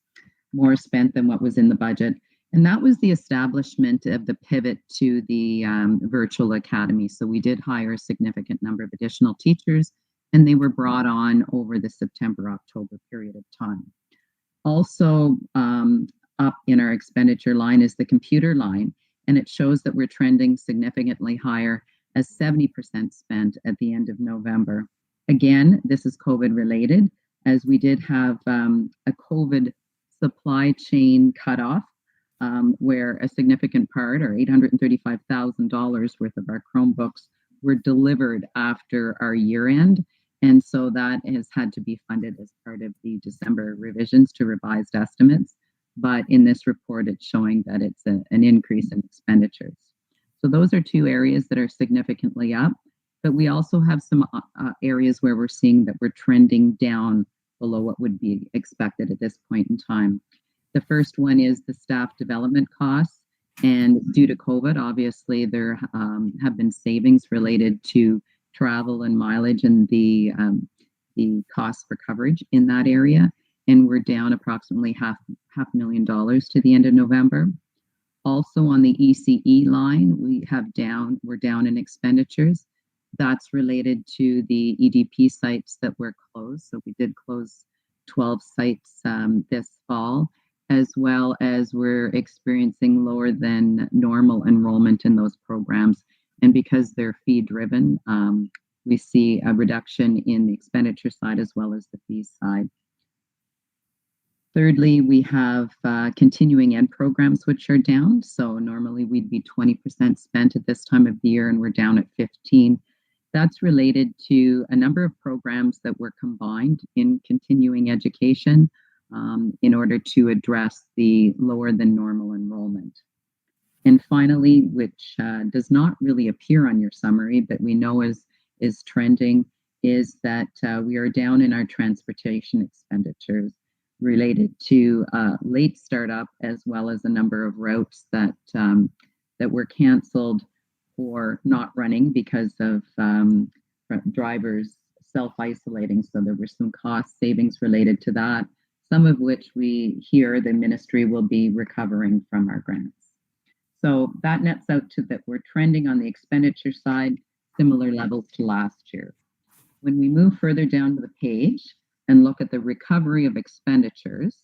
more spent than what was in the budget. And that was the establishment of the pivot to the virtual academy. So we did hire a significant number of additional teachers, and they were brought on over the September-October period of time. Also up in our expenditure line is the computer line, and it shows that we're trending significantly higher as 70% spent at the end of November. Again, this is COVID related, as we did have a COVID supply chain cutoff, where a significant part, or $835,000 worth of our Chromebooks, were delivered after our year end. And so that has had to be funded as part of the December revisions to revised estimates. But in this report, it's showing that it's an increase in expenditures. So those are two areas that are significantly up. But we also have some areas where we're seeing that we're trending down below what would be expected at this point in time. The first one is the staff development costs. And due to COVID, obviously, there have been savings related to travel and mileage and the cost for coverage in that area. And we're down approximately half $500,000 to the end of November. Also on the ECE line, we're down in expenditures. That's related to the EDP sites that were closed. So we did close 12 sites this fall, as well as we're experiencing lower than normal enrollment in those programs. And because they're fee driven, we see a reduction in the expenditure side as well as the fees side. Thirdly, we have continuing ed programs, which are down. So normally we'd be 20% spent at this time of the year, and we're down at 15%. That's related to a number of programs that were combined in continuing education in order to address the lower than normal enrollment. And finally, which does not really appear on your summary, but we know is trending, is that we are down in our transportation expenditures related to late startup, as well as a number of routes that were canceled or not running because of drivers self-isolating. So there were some cost savings related to that, some of which we hear the ministry will be recovering from our grants. So that nets out to that we're trending on the expenditure side, similar levels to last year. When we move further down to the page and look at the recovery of expenditures,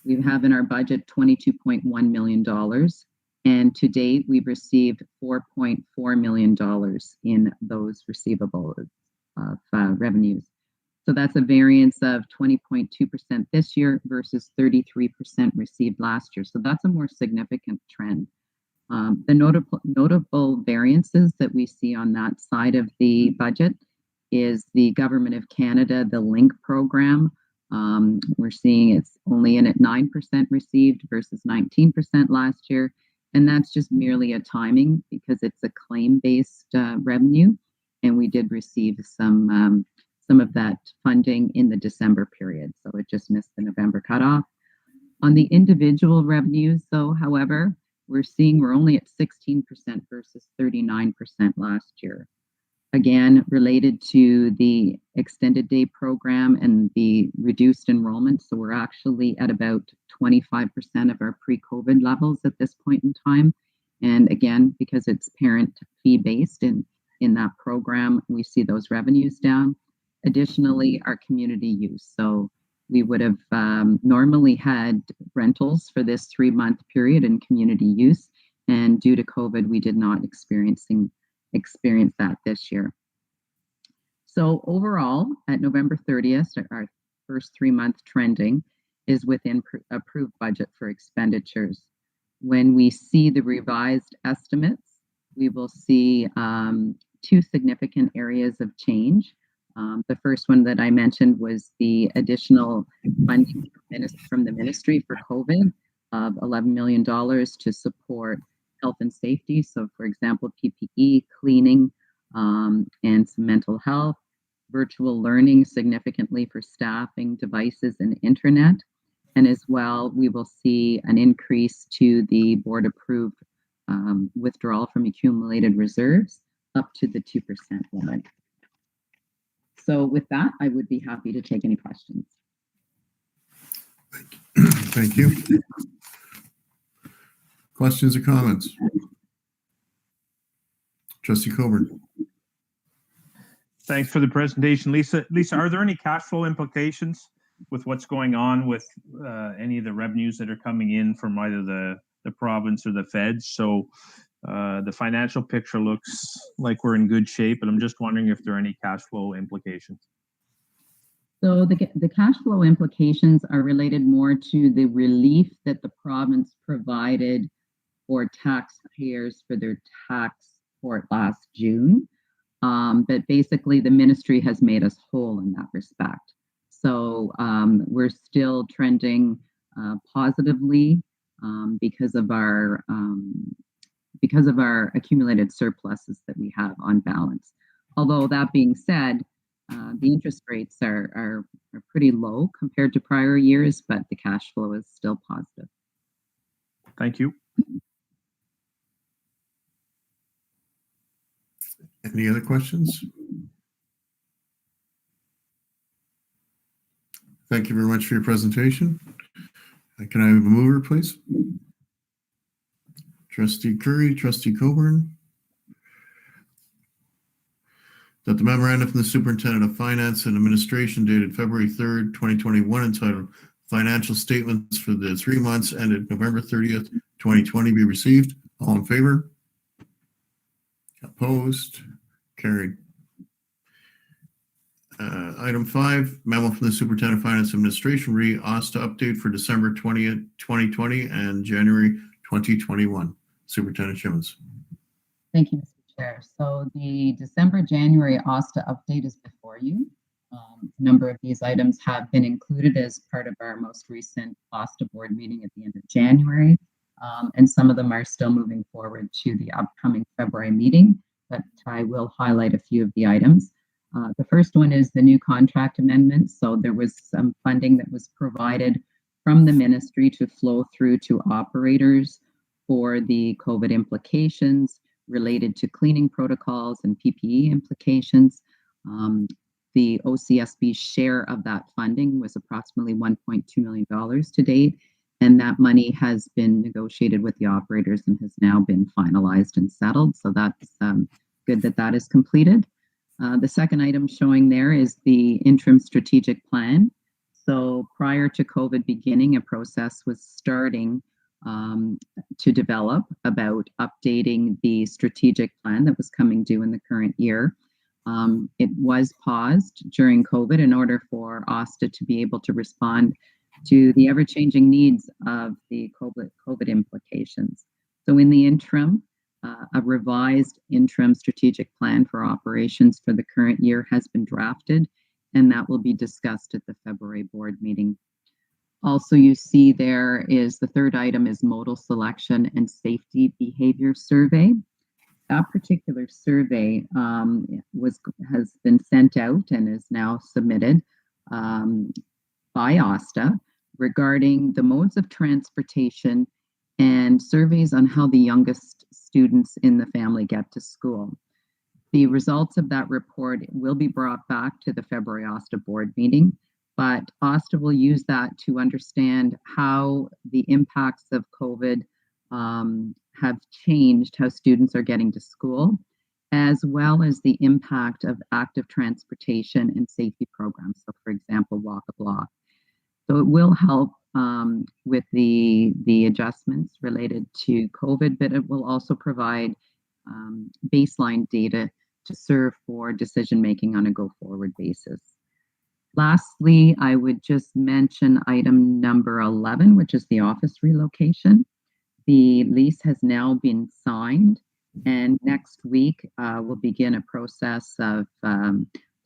we have in our budget $22.1 million. And to date, we've received $4.4 million in those receivables of revenues. So that's a variance of 20.2% this year versus 33% received last year. So that's a more significant trend. The notable variances that we see on that side of the budget is the Government of Canada, the LINK program. We're seeing it's only in at 9% received versus 19% last year. And that's just merely a timing because it's a claim-based revenue. And we did receive some of that funding in the December period. So it just missed the November cutoff. On the individual revenues, though, however, we're only at 16% versus 39% last year. Again, related to the extended day program and the reduced enrollment. So we're actually at about 25% of our pre-COVID levels at this point in time. And again, because it's parent fee based in that program, we see those revenues down. Additionally, our community use. So we would have normally had rentals for this 3-month period in community use. And due to COVID, we did not experience that this year. So overall, at November 30th, our first 3-month trending is within approved budget for expenditures. When we see the revised estimates, we will see 2 significant areas of change. The first one that I mentioned was the additional funding from the ministry for COVID of $11 million to support health and safety. So for example, PPE, cleaning, and some mental health, virtual learning significantly for staffing, devices, and internet. And as well, we will see an increase to the board approved withdrawal from accumulated reserves up to the 2% limit. So with that, I would be happy to take any questions. Thank you. Questions or comments? Trustee Coburn. Thanks for the presentation, Lisa. Lisa, are there any cash flow implications with what's going on with any of the revenues that are coming in from either the province or the feds? So the financial picture looks like we're in good shape, but I'm just wondering if there are any cash flow implications. So the cash flow implications are related more to the relief that the province provided for taxpayers for their tax support last June. But basically the ministry has made us whole in that respect. So we're still trending positively because of our accumulated surpluses that we have on balance. Although that being said, the interest rates are pretty low compared to prior years, but the cash flow is still positive. Thank you. Any other questions? Thank you very much for your presentation. Can I have a mover, please? Trustee Curry, Trustee Coburn. That the memorandum from the Superintendent of Finance and Administration dated February 3rd, 2021, entitled Financial Statements for the 3 months ended November 30th, 2020 be received. All in favor? Opposed? Carried. Item 5, memo from the Superintendent of Finance Administration re OSTA update for December 20th, 2020 and January 2021. Superintendent Shimmons. Thank you, Mr. Chair. So the December-January OSTA update is before you. A number of these items have been included as part of our most recent OSTA board meeting at the end of January, and some of them are still moving forward to the upcoming February meeting, but I will highlight a few of the items. The first one is the new contract amendment. So there was some funding that was provided from the ministry to flow through to operators for the COVID implications related to cleaning protocols and PPE implications. The OCSB share of that funding was approximately $1.2 million to date, and that money has been negotiated with the operators and has now been finalized and settled. So that's good that that is completed. The second item showing there is the interim strategic plan. So prior to COVID beginning, a process was starting to develop about updating the strategic plan that was coming due in the current year. It was paused during COVID in order for OSTA to be able to respond to the ever-changing needs of the COVID implications. So in the interim, a revised interim strategic plan for operations for the current year has been drafted, and that will be discussed at the February board meeting. Also, you see there is the third item is Modal Selection and Safety Behavior Survey. That particular survey has been sent out and is now submitted by OSTA regarding the modes of transportation and surveys on how the youngest students in the family get to school. The results of that report will be brought back to the February OSTA board meeting, but OSTA will use that to understand how the impacts of COVID have changed how students are getting to school, as well as the impact of active transportation and safety programs. So for example, Walk a Block. So it will help with the adjustments related to COVID, but it will also provide baseline data to serve for decision-making on a go-forward basis. Lastly, I would just mention item number 11, which is the office relocation. The lease has now been signed, and next week we'll begin a process of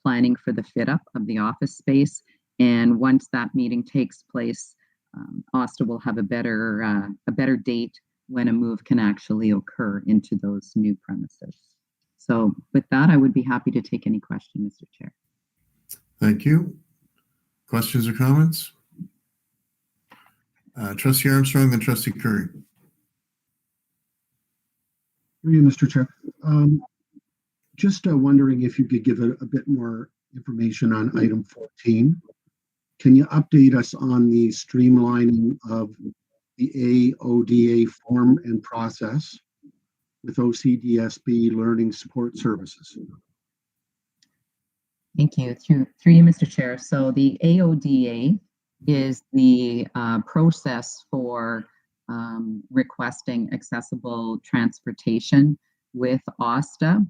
planning for the fit-up of the office space. And once that meeting takes place, OSTA will have a better date when a move can actually occur into those new premises. So with that, I would be happy to take any question, Mr. Chair. Thank you. Questions or comments? Trustee Armstrong, then Trustee Curry. Through you, Mr. Chair. Just wondering if you could give a bit more information on item 14. can you update us on the streamlining of the AODA form and process with OCDSB Learning Support Services? Thank you. Through you, Mr. Chair. So the AODA is the process for requesting accessible transportation with OSTA.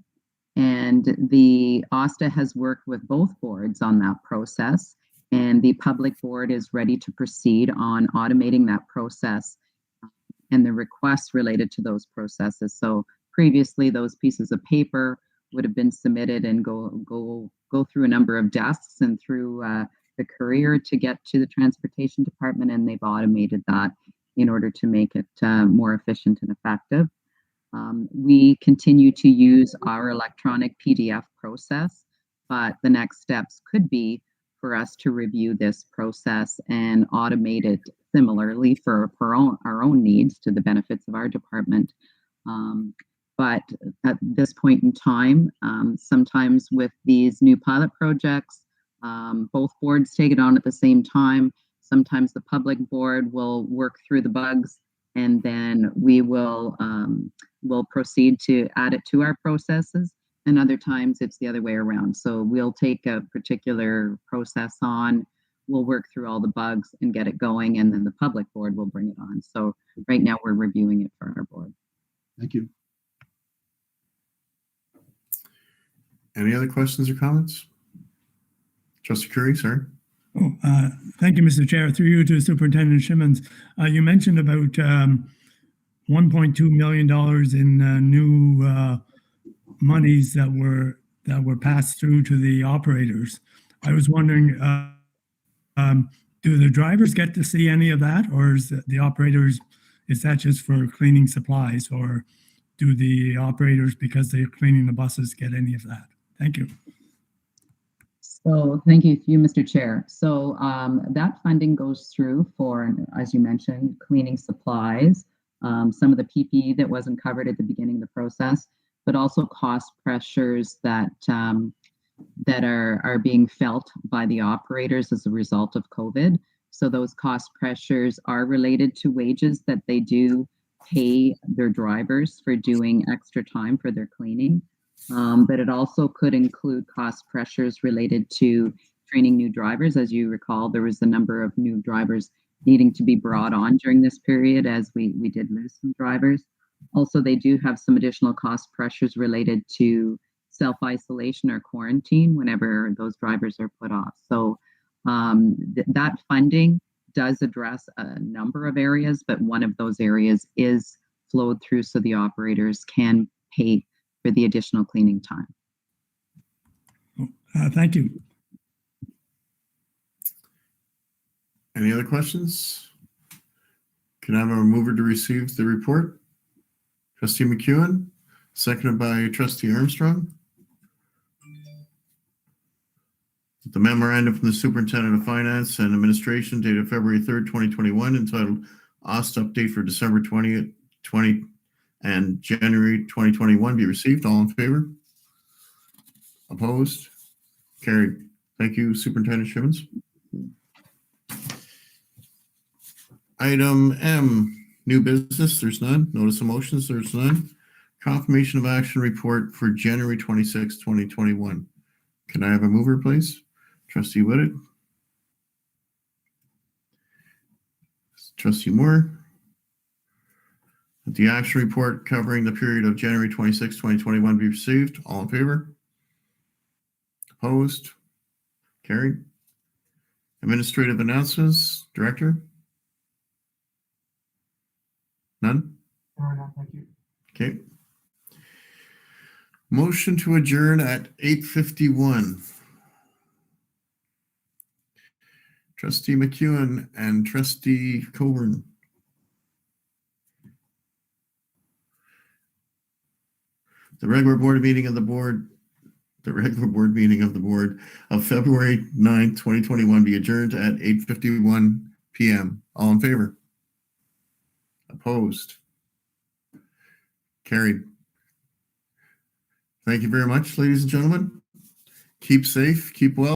And the OSTA has worked with both boards on that process. And the public board is ready to proceed on automating that process and the requests related to those processes. So previously, those pieces of paper would have been submitted and go through a number of desks and through the courier to get to the transportation department, and they've automated that in order to make it more efficient and effective. We continue to use our electronic PDF process, but the next steps could be for us to review this process and automate it similarly for our own needs to the benefits of our department. But at this point in time, sometimes with these new pilot projects, both boards take it on at the same time. Sometimes the public board will work through the bugs, and then we will proceed to add it to our processes. And other times it's the other way around. So we'll take a particular process on, we'll work through all the bugs and get it going, and then the public board will bring it on. So right now we're reviewing it for our board. Thank you. Any other questions or comments? Trustee Curry, sir. Oh, thank you, Mr. Chair. Through you to Superintendent Shimmons. You mentioned about $1.2 million in new monies that were passed through to the operators. I was wondering, do the drivers get to see any of that, or is the operators, is that just for cleaning supplies, or do the operators, because they're cleaning the buses, get any of that? Thank you. So thank you, Mr. Chair. So that funding goes through for, as you mentioned, cleaning supplies, some of the PPE that wasn't covered at the beginning of the process, but also cost pressures that are being felt by the operators as a result of COVID. So those cost pressures are related to wages that they do pay their drivers for doing extra time for their cleaning. But it also could include cost pressures related to training new drivers. As you recall, there was a number of new drivers needing to be brought on during this period, as we did lose some drivers. Also, they do have some additional cost pressures related to self-isolation or quarantine whenever those drivers are put off. So that funding does address a number of areas, but one of those areas is flowed through so the operators can pay for the additional cleaning time. Thank you. Any other questions? Can I have a mover to receive the report? Trustee McEwen, seconded by Trustee Armstrong. The memorandum from the Superintendent of Finance and Administration dated February 3rd, 2021, entitled OST Update for December 20th, 20 and January 2021 be received. All in favor? Opposed? Carried. Thank you, Superintendent Shimmons. Item M, new business, there's none. Notice of motions, there's none. Confirmation of action report for January 26, 2021. Can I have a mover, please? Trustee Whitted. Trustee Moore. The action report covering the period of January 26, 2021 be received. All in favor? Opposed? Carried. Administrative announcements, Director? None? No, thank you. Okay. Motion to adjourn at 8:51. Trustee McEwen and Trustee Coburn. The regular board meeting of the board of February 9th, 2021 be adjourned at 8:51 p.m. All in favor? Opposed? Carried. Thank you very much, ladies and gentlemen. Keep safe, keep well.